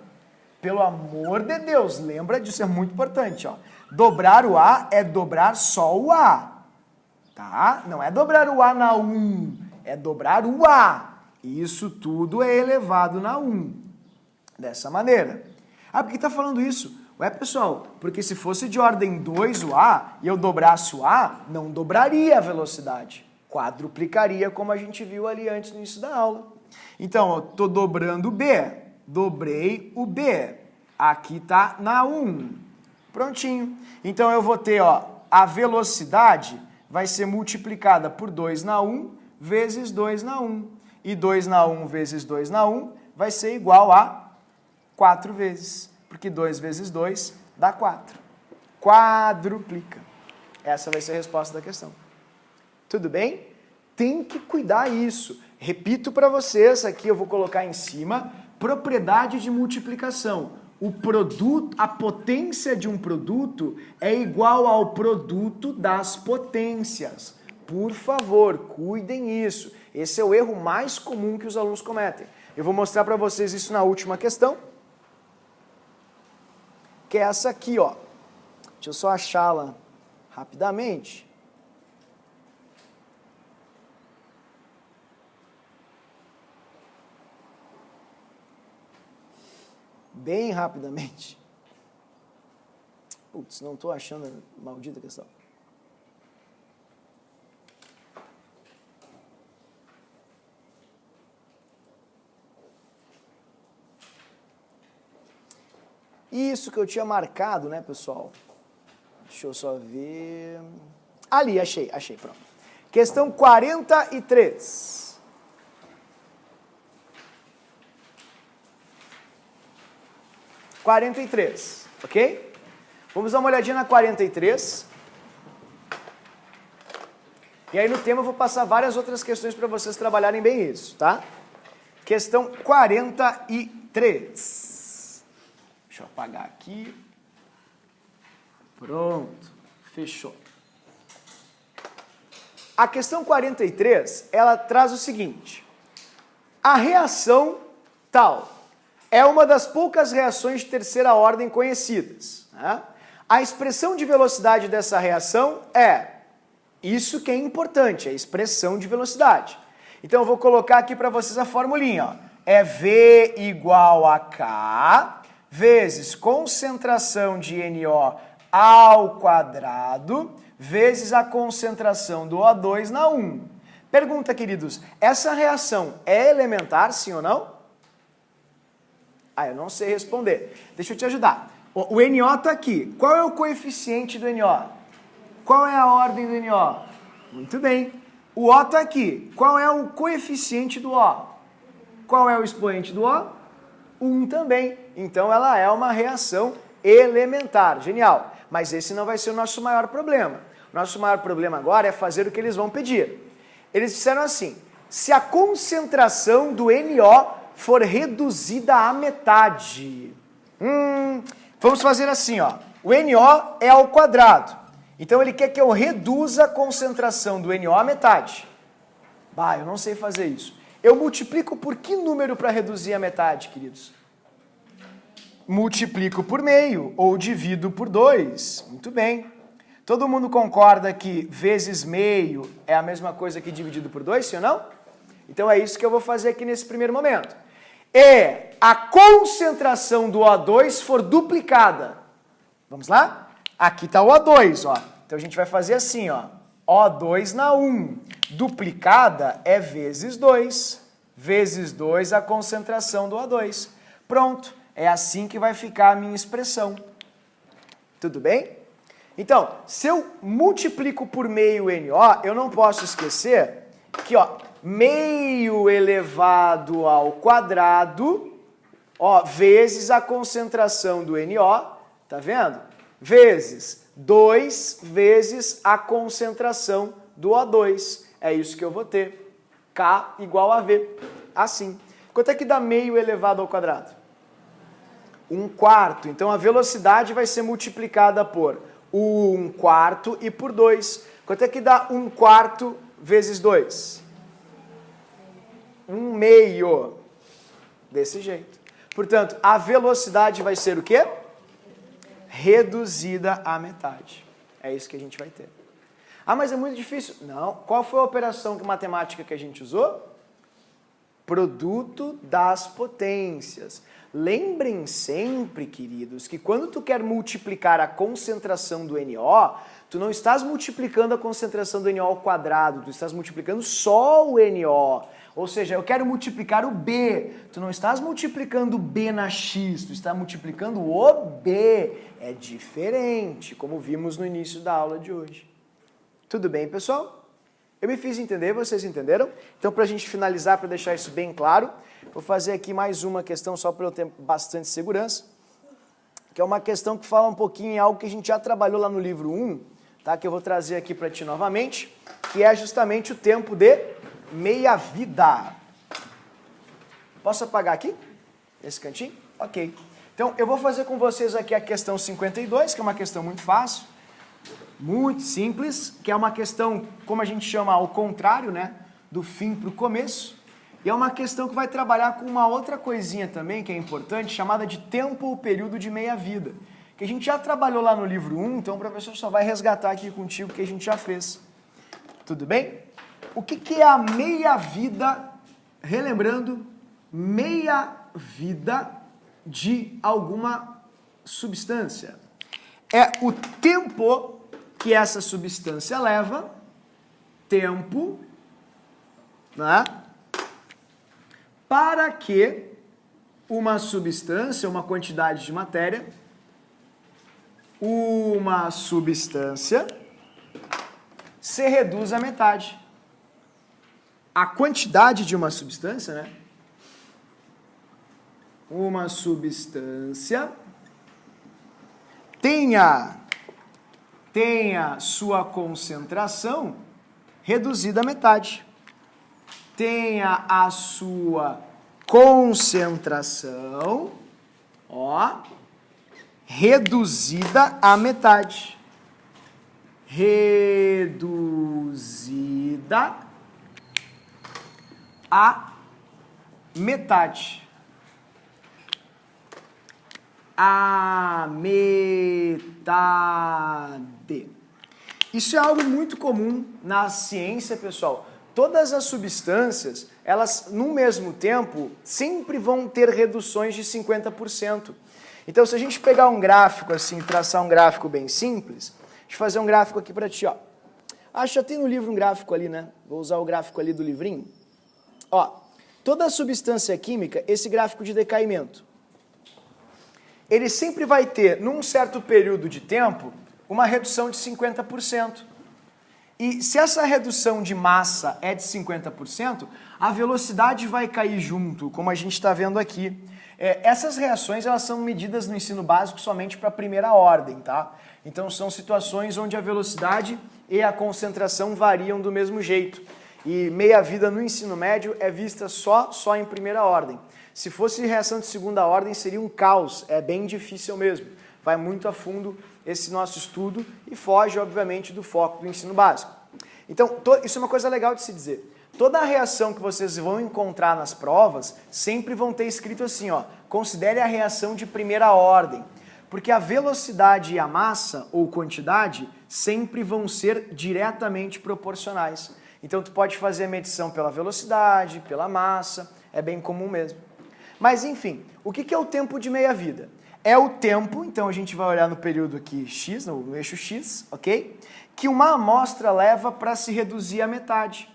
Pelo amor de Deus, lembra disso, é muito importante. Ó. Dobrar o A é dobrar só o A. Tá? Não é dobrar o A na 1, é dobrar o A. Isso tudo é elevado na 1. Dessa maneira. Ah, por que está falando isso? Ué, pessoal, porque se fosse de ordem 2 o A e eu dobrasse o A, não dobraria a velocidade. Quadruplicaria, como a gente viu ali antes no início da aula. Então, eu estou dobrando o B. Dobrei o B. Aqui está na 1. Prontinho. Então, eu vou ter, ó, a velocidade vai ser multiplicada por 2 na 1 vezes 2 na 1. E 2 na 1 vezes 2 na 1 vai ser igual a 4 vezes. Porque 2 vezes 2 dá 4. Quadruplica. Essa vai ser a resposta da questão. Tudo bem? Tem que cuidar isso. Repito para vocês, aqui eu vou colocar em cima, propriedade de multiplicação. O produto, a potência de um produto é igual ao produto das potências. Por favor, cuidem isso. Esse é o erro mais comum que os alunos cometem. Eu vou mostrar para vocês isso na última questão, que é essa aqui, ó. Deixa eu só achá-la rapidamente. Bem rapidamente. Putz, não estou achando a maldita questão. Isso que eu tinha marcado, né, pessoal? Deixa eu só ver. Ali, achei, pronto. Questão 43. Ok? Vamos dar uma olhadinha na 43. E aí no tema eu vou passar várias outras questões para vocês trabalharem bem isso, tá? Questão 43. Deixa eu apagar aqui. Pronto, fechou. A questão 43, ela traz o seguinte. A reação tal é uma das poucas reações de terceira ordem conhecidas. Né? A expressão de velocidade dessa reação é isso que é importante, a expressão de velocidade. Então eu vou colocar aqui para vocês a formulinha. Ó. É V igual a K vezes concentração de NO ao quadrado vezes a concentração do O2 na 1. Pergunta, queridos, essa reação é elementar, sim ou não? Eu não sei responder. Deixa eu te ajudar. O NO está aqui. Qual é o coeficiente do NO? Qual é a ordem do NO? Muito bem. O O está aqui. Qual é o coeficiente do O? Qual é o expoente do O? 1 também. Então ela é uma reação elementar. Genial. Mas esse não vai ser o nosso maior problema. O nosso maior problema agora é fazer o que eles vão pedir. Eles disseram assim, se a concentração do NO for reduzida à metade. Vamos fazer assim, ó. O NO é ao quadrado. Então ele quer que eu reduza a concentração do NO à metade. Eu não sei fazer isso. Eu multiplico por que número para reduzir a metade, queridos? Multiplico por meio ou divido por 2. Muito bem. Todo mundo concorda que vezes meio é a mesma coisa que dividido por 2, sim ou não? Então é isso que eu vou fazer aqui nesse primeiro momento. E a concentração do O2 for duplicada. Vamos lá? Aqui está o O2, ó. Então a gente vai fazer assim, ó. O2 na 1. Duplicada é vezes 2. Vezes 2 a concentração do O2. Pronto. É assim que vai ficar a minha expressão. Tudo bem? Então, se eu multiplico por meio NO, eu não posso esquecer que, ó, meio elevado ao quadrado, ó, vezes a concentração do NO, tá vendo? Vezes 2 vezes a concentração do O2. É isso que eu vou ter. K igual a V. Assim. Quanto é que dá meio elevado ao quadrado? 1/4. Então a velocidade vai ser multiplicada por 1/4 e por 2. Quanto é que dá 1/4 vezes 2? 1/2. Desse jeito. Portanto, a velocidade vai ser o quê? Reduzida à metade. É isso que a gente vai ter. Mas é muito difícil. Não. Qual foi a operação matemática que a gente usou? Produto das potências. Lembrem sempre, queridos, que quando tu quer multiplicar a concentração do NO, tu não estás multiplicando a concentração do NO ao quadrado, tu estás multiplicando só o NO. Ou seja, eu quero multiplicar o B. Tu não estás multiplicando o B na X, tu está multiplicando o B. É diferente, como vimos no início da aula de hoje. Tudo bem, pessoal? Eu me fiz entender, vocês entenderam? Então, para a gente finalizar, para deixar isso bem claro, vou fazer aqui mais uma questão só para eu ter bastante segurança, que é uma questão que fala um pouquinho em algo que a gente já trabalhou lá no livro 1, tá? Que eu vou trazer aqui para ti novamente, que é justamente o tempo de meia-vida. Posso apagar aqui? Nesse cantinho? Ok. Então, eu vou fazer com vocês aqui a questão 52, que é uma questão muito fácil, muito simples, que é uma questão, como a gente chama, ao contrário, né? Do fim para o começo. E é uma questão que vai trabalhar com uma outra coisinha também, que é importante, chamada de tempo ou período de meia-vida. Que a gente já trabalhou lá no livro 1, então o professor só vai resgatar aqui contigo o que a gente já fez. Tudo bem? O que é a meia-vida? Relembrando, meia-vida de alguma substância. É o tempo que essa substância leva, tempo, né? Para que uma substância, uma quantidade de matéria, se reduz à metade. A quantidade de uma substância, né? Uma substância tenha sua concentração reduzida à metade. Tenha a sua concentração, ó, reduzida à metade. Reduzida à metade. A metade. Isso é algo muito comum na ciência, pessoal. Todas as substâncias, elas, no mesmo tempo, sempre vão ter reduções de 50%. Então, se a gente pegar um gráfico assim, traçar um gráfico bem simples, deixa eu fazer um gráfico aqui para ti, ó. Acho que já tem no livro um gráfico ali, né? Vou usar o gráfico ali do livrinho. Ó, toda substância química, esse gráfico de decaimento, ele sempre vai ter, num certo período de tempo, uma redução de 50%. E se essa redução de massa é de 50%, a velocidade vai cair junto, como a gente está vendo aqui. Essas reações, elas são medidas no ensino básico somente para a primeira ordem, tá? Então são situações onde a velocidade e a concentração variam do mesmo jeito. E meia-vida no ensino médio é vista só em primeira ordem. Se fosse reação de segunda ordem, seria um caos, é bem difícil mesmo. Vai muito a fundo esse nosso estudo e foge, obviamente, do foco do ensino básico. Então, isso é uma coisa legal de se dizer. Toda a reação que vocês vão encontrar nas provas, sempre vão ter escrito assim, ó, considere a reação de primeira ordem. Porque a velocidade e a massa, ou quantidade, sempre vão ser diretamente proporcionais. Então, tu pode fazer a medição pela velocidade, pela massa, é bem comum mesmo. Mas, enfim, o que é o tempo de meia-vida? É o tempo, então a gente vai olhar no período aqui x, no eixo x, ok? Que uma amostra leva para se reduzir à metade.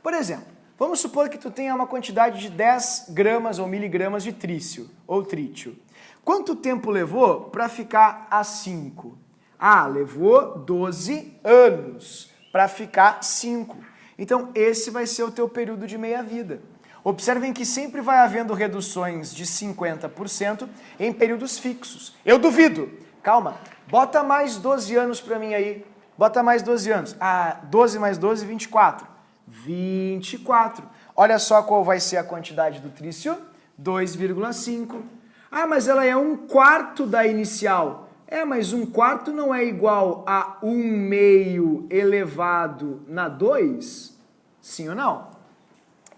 Por exemplo, vamos supor que tu tenha uma quantidade de 10 gramas ou miligramas de trício, ou trítio. Quanto tempo levou para ficar a 5? Ah, levou 12 anos para ficar 5. Então, esse vai ser o teu período de meia-vida. Observem que sempre vai havendo reduções de 50% em períodos fixos. Eu duvido. Calma, bota mais 12 anos para mim aí. Bota mais 12 anos. Ah, 12 mais 12, 24. 24. Olha só qual vai ser a quantidade do trício. 2,5. Ah, mas ela é 1/4 da inicial. Mas 1/4 não é igual a 1/2 elevado na 2? Sim ou não?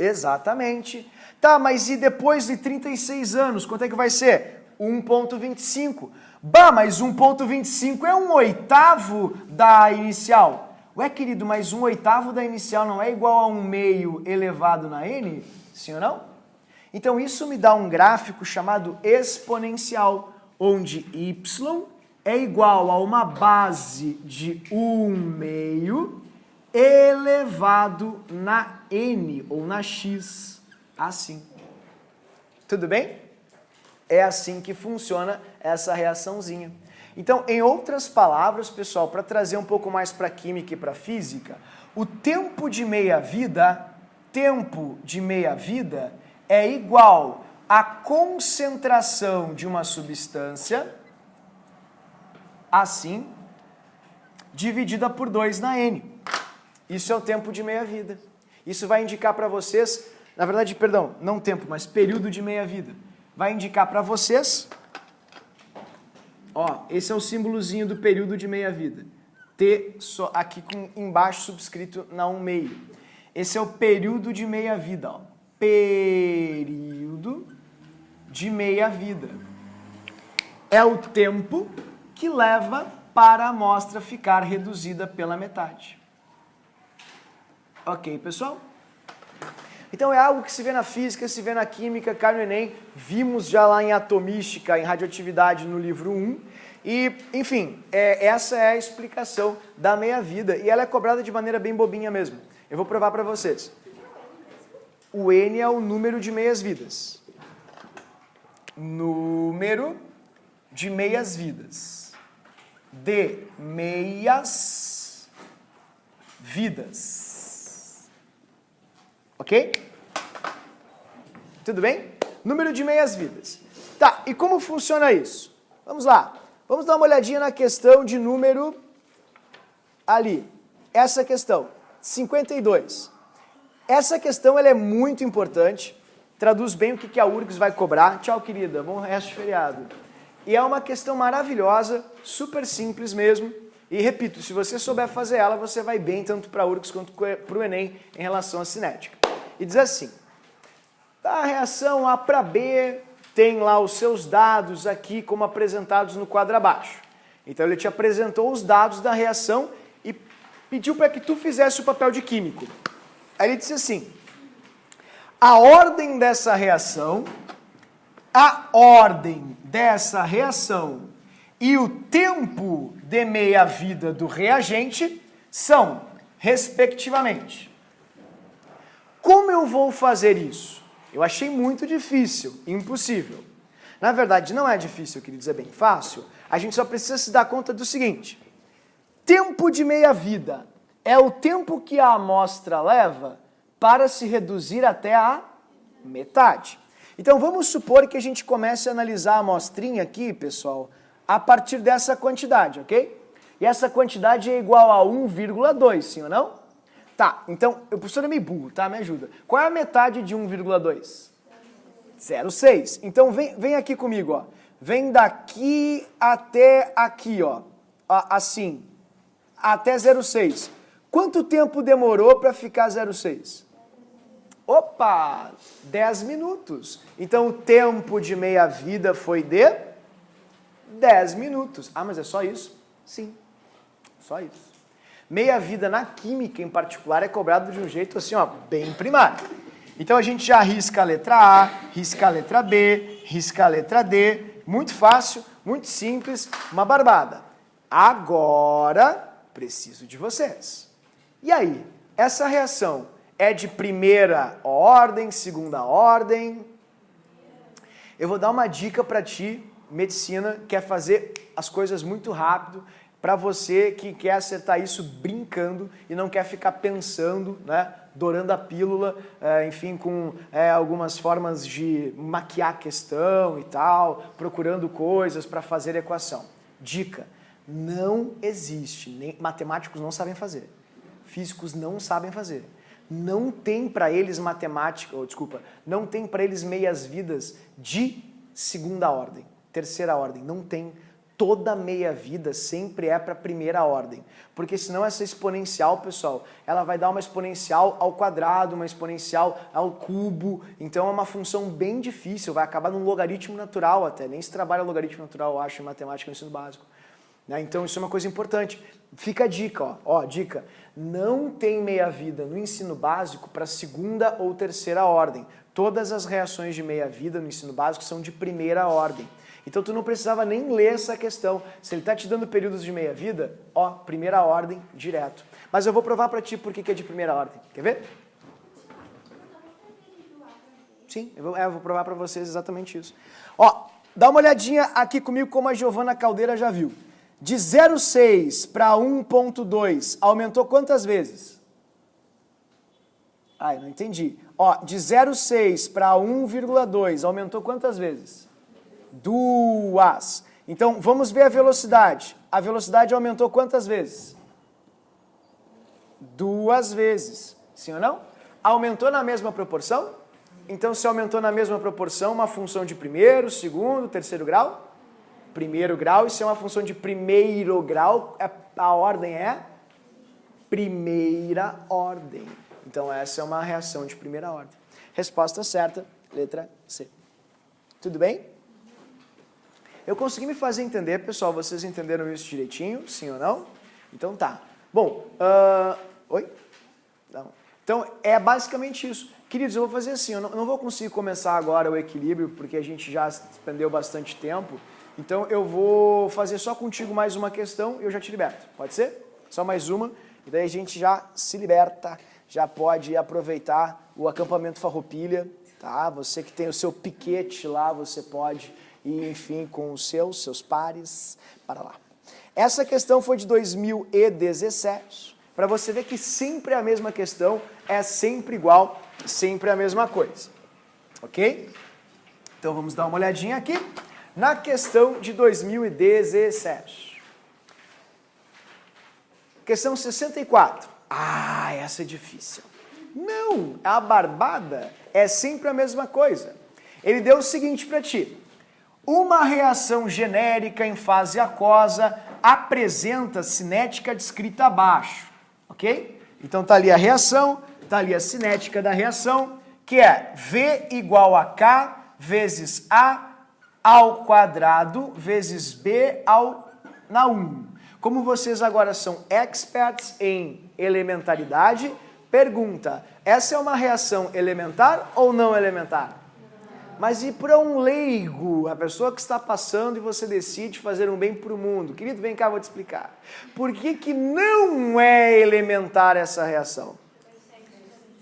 Exatamente. Tá, mas e depois de 36 anos, quanto é que vai ser? 1,25. Bah, mas 1,25 é 1/8 da inicial. Ué, querido, mas 1/8 da inicial não é igual a 1/2 elevado na n? Sim ou não? Então isso me dá um gráfico chamado exponencial, onde y é igual a uma base de 1/2 elevado na n, ou na x, assim. Tudo bem? É assim que funciona essa reaçãozinha. Então, em outras palavras, pessoal, para trazer um pouco mais para a química e para a física, o tempo de meia-vida é igual à concentração de uma substância, assim, dividida por 2 na n. Isso é o tempo de meia-vida. Isso vai indicar para vocês, na verdade, perdão, não tempo, mas período de meia-vida. Vai indicar para vocês, ó, esse é o símbolozinho do período de meia-vida. T aqui com embaixo subscrito na 1/2. Esse é o período de meia-vida, ó. Período de meia-vida. É o tempo que leva para a amostra ficar reduzida pela metade. Ok, pessoal? Então é algo que se vê na física, se vê na química, cai no Enem, vimos já lá em atomística, em radioatividade no livro 1, e, enfim, essa é a explicação da meia-vida, e ela é cobrada de maneira bem bobinha mesmo. Eu vou provar para vocês. O N é o número de meias-vidas. Número de meias-vidas. De meias-vidas. Ok? Tudo bem? Número de meias-vidas. Tá, e como funciona isso? Vamos lá. Vamos dar uma olhadinha na questão de número ali. Essa questão, 52. Essa questão ela é muito importante. Traduz bem o que a URGS vai cobrar. Tchau, querida. Bom resto de feriado. E é uma questão maravilhosa, super simples mesmo. E repito, se você souber fazer ela, você vai bem tanto para a URGS quanto para o Enem em relação à cinética. E diz assim, A reação A para B tem lá os seus dados aqui como apresentados no quadro abaixo. Então ele te apresentou os dados da reação e pediu para que tu fizesse o papel de químico. Aí ele disse assim, a ordem dessa reação e o tempo de meia-vida do reagente são, respectivamente. Como eu vou fazer isso? Eu achei muito difícil, impossível. Na verdade, não é difícil, queridos, é bem fácil. A gente só precisa se dar conta do seguinte. Tempo de meia-vida é o tempo que a amostra leva para se reduzir até a metade. Então, vamos supor que a gente comece a analisar a amostrinha aqui, pessoal, a partir dessa quantidade, ok? E essa quantidade é igual a 1,2, sim ou não? Tá, então, o professor é meio burro, tá? Me ajuda. Qual é a metade de 1,2? 0,6. Então, vem aqui comigo, ó. Vem daqui até aqui, ó. Assim, até 0,6. Quanto tempo demorou para ficar 0,6? Opa, 10 minutos. Então, o tempo de meia-vida foi de 10 minutos. Ah, mas é só isso? Sim, só isso. Meia-vida na química, em particular, é cobrado de um jeito assim, ó, bem primário. Então a gente já risca a letra A, risca a letra B, risca a letra D. Muito fácil, muito simples, uma barbada. Agora, preciso de vocês. E aí, essa reação é de primeira ordem, segunda ordem? Eu vou dar uma dica para ti, medicina, quer fazer as coisas muito rápido, para você que quer acertar isso brincando e não quer ficar pensando, né, dourando a pílula, enfim, com algumas formas de maquiar a questão e tal, procurando coisas para fazer equação. Dica, não existe, nem matemáticos não sabem fazer, físicos não sabem fazer. Não tem para eles não tem para eles meias-vidas de segunda ordem, terceira ordem, não tem. Toda meia-vida sempre é para primeira ordem, porque senão essa exponencial, pessoal, ela vai dar uma exponencial ao quadrado, uma exponencial ao cubo, então é uma função bem difícil, vai acabar num logaritmo natural até, nem se trabalha logaritmo natural, eu acho, em matemática no ensino básico. Então isso é uma coisa importante. Fica a dica, ó, dica, não tem meia-vida no ensino básico para segunda ou terceira ordem. Todas as reações de meia-vida no ensino básico são de primeira ordem. Então tu não precisava nem ler essa questão. Se ele está te dando períodos de meia-vida, ó, primeira ordem, direto. Mas eu vou provar para ti por que é de primeira ordem. Quer ver? Sim, eu vou provar para vocês exatamente isso. Ó, dá uma olhadinha aqui comigo como a Giovana Caldeira já viu. De 0,6 para 1,2, aumentou quantas vezes? Ah, eu não entendi. Ó, de 0,6 para 1,2, aumentou quantas vezes? 2. Então, vamos ver a velocidade. A velocidade aumentou quantas vezes? 2 vezes. Sim ou não? Aumentou na mesma proporção? Então, se aumentou na mesma proporção, uma função de primeiro, segundo, terceiro grau? Primeiro grau. E se é uma função de primeiro grau, a ordem é primeira ordem. Então, essa é uma reação de primeira ordem. Resposta certa, letra C. Tudo bem? Eu consegui me fazer entender, pessoal? Vocês entenderam isso direitinho? Sim ou não? Então tá. Bom, oi? Não. Então é basicamente isso. Queridos, eu vou fazer assim, eu não vou conseguir começar agora o equilíbrio, porque a gente já despendeu bastante tempo. Então eu vou fazer só contigo mais uma questão e eu já te liberto. Pode ser? Só mais uma. E daí a gente já se liberta, já pode aproveitar o acampamento Farroupilha, tá? Você que tem o seu piquete lá, você pode... E, enfim, com os seus pares, para lá. Essa questão foi de 2017, para você ver que sempre a mesma questão é sempre igual, sempre a mesma coisa. Ok? Então vamos dar uma olhadinha aqui na questão de 2017. Questão 64. Ah, essa é difícil. Não, a barbada é sempre a mesma coisa. Ele deu o seguinte para ti. Uma reação genérica em fase aquosa apresenta cinética descrita abaixo, ok? Então tá ali a reação, tá ali a cinética da reação, que é V igual a K vezes A ao quadrado vezes B na 1. Como vocês agora são experts em elementaridade, pergunta, essa é uma reação elementar ou não elementar? Mas e para um leigo, a pessoa que está passando e você decide fazer um bem para o mundo? Querido, vem cá, vou te explicar. Por que não é elementar essa reação?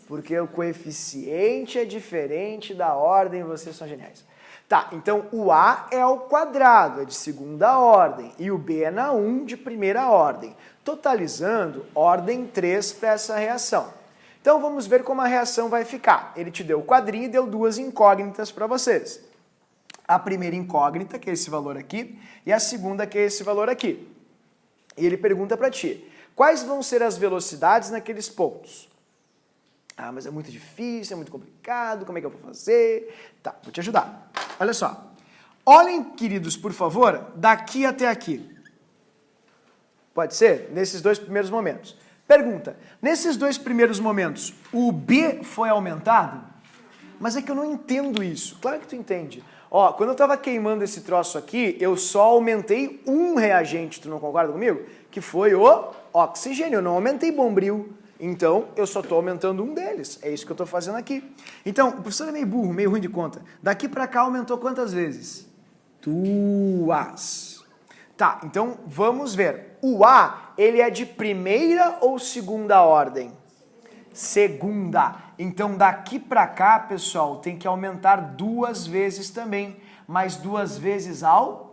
Porque o coeficiente é diferente da ordem, vocês são geniais. Tá, então o A é ao quadrado, é de segunda ordem, e o B é na 1 de primeira ordem, totalizando ordem 3 para essa reação. Então vamos ver como a reação vai ficar. Ele te deu o quadrinho e deu duas incógnitas para vocês. A primeira incógnita, que é esse valor aqui, e a segunda, que é esse valor aqui. E ele pergunta para ti, quais vão ser as velocidades naqueles pontos? Ah, mas é muito difícil, é muito complicado, como é que eu vou fazer? Tá, vou te ajudar. Olha só. Olhem, queridos, por favor, daqui até aqui. Pode ser? Nesses dois primeiros momentos. Pergunta, nesses dois primeiros momentos, o B foi aumentado? Mas é que eu não entendo isso. Claro que tu entende. Ó, quando eu estava queimando esse troço aqui, eu só aumentei um reagente, tu não concorda comigo? Que foi o oxigênio, eu não aumentei bombril. Então, eu só estou aumentando um deles. É isso que eu estou fazendo aqui. Então, o professor é meio burro, meio ruim de conta. Daqui para cá aumentou quantas vezes? 2. Tá, então vamos ver. O A, ele é de primeira ou segunda ordem? Segunda. Então, daqui para cá, pessoal, tem que aumentar 2 vezes também. Mas 2 vezes ao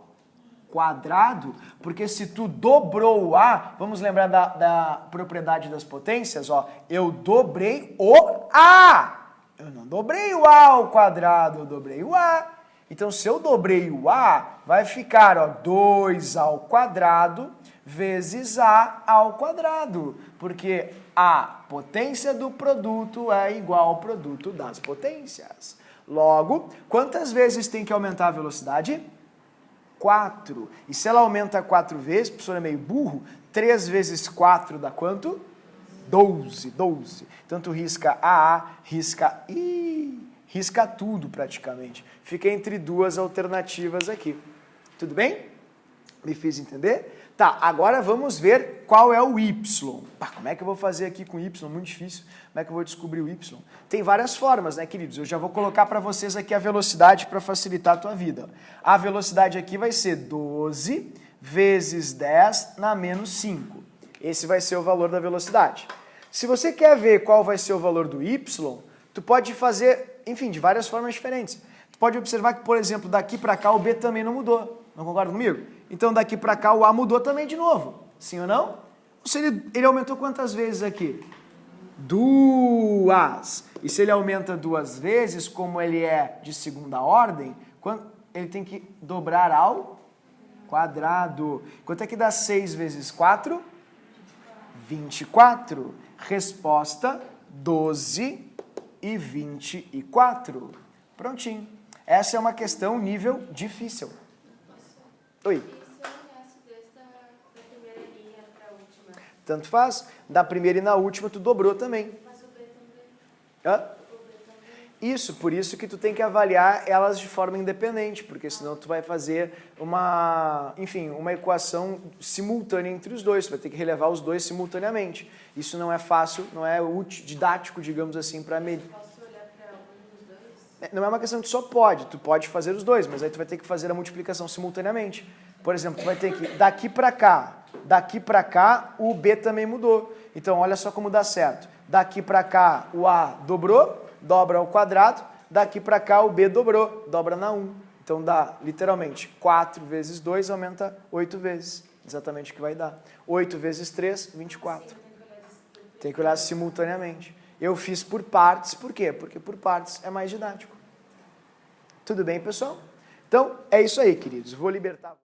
quadrado, porque se tu dobrou o A, vamos lembrar da propriedade das potências, ó, eu dobrei o A, eu não dobrei o A ao quadrado, eu dobrei o A. Então, se eu dobrei o A, vai ficar, ó, 2 ao quadrado vezes A ao quadrado, porque a potência do produto é igual ao produto das potências. Logo, quantas vezes tem que aumentar a velocidade? 4. E se ela aumenta 4 vezes, o professor é meio burro, 3 vezes 4 dá quanto? 12. 12. Então tu risca AA, risca I, risca tudo praticamente. Fica entre duas alternativas aqui. Tudo bem? Me fiz entender? Tá, agora vamos ver qual é o Y. Pá, como é que eu vou fazer aqui com Y? Muito difícil. Como é que eu vou descobrir o Y? Tem várias formas, né, queridos? Eu já vou colocar para vocês aqui a velocidade para facilitar a tua vida. A velocidade aqui vai ser 12 vezes 10 na menos 5. Esse vai ser o valor da velocidade. Se você quer ver qual vai ser o valor do Y, tu pode fazer, enfim, de várias formas diferentes. Tu pode observar que, por exemplo, daqui para cá o B também não mudou. Não concorda comigo? Então daqui para cá o A mudou também de novo. Sim ou não? Ou se ele aumentou quantas vezes aqui? 2. E se ele aumenta 2 vezes, como ele é de segunda ordem, ele tem que dobrar ao quadrado. Quanto é que dá 6 vezes 4? 24. Resposta, 12 e 24. Prontinho. Essa é uma questão nível difícil. Oi. E se eu olhasse desde a primeira linha para a última? Tanto faz. Da primeira e na última tu dobrou também. Mas o B também. Hã? O B também. Isso, por isso que tu tem que avaliar elas de forma independente, porque senão tu vai fazer uma equação simultânea entre os dois, tu vai ter que relevar os dois simultaneamente. Isso não é fácil, não é didático, digamos assim, para medir. Posso olhar para algum dos dois? Não é uma questão que tu pode fazer os dois, mas aí tu vai ter que fazer a multiplicação simultaneamente. Por exemplo, tu vai ter que, daqui para cá, o B também mudou. Então, olha só como dá certo. Daqui para cá, o A dobrou, dobra ao quadrado. Daqui para cá, o B dobrou, dobra na 1. Então, dá, literalmente, 4 vezes 2 aumenta 8 vezes. Exatamente o que vai dar. 8 vezes 3, 24. Tem que olhar simultaneamente. Eu fiz por partes, por quê? Porque por partes é mais didático. Tudo bem, pessoal? Então, é isso aí, queridos. Vou libertar.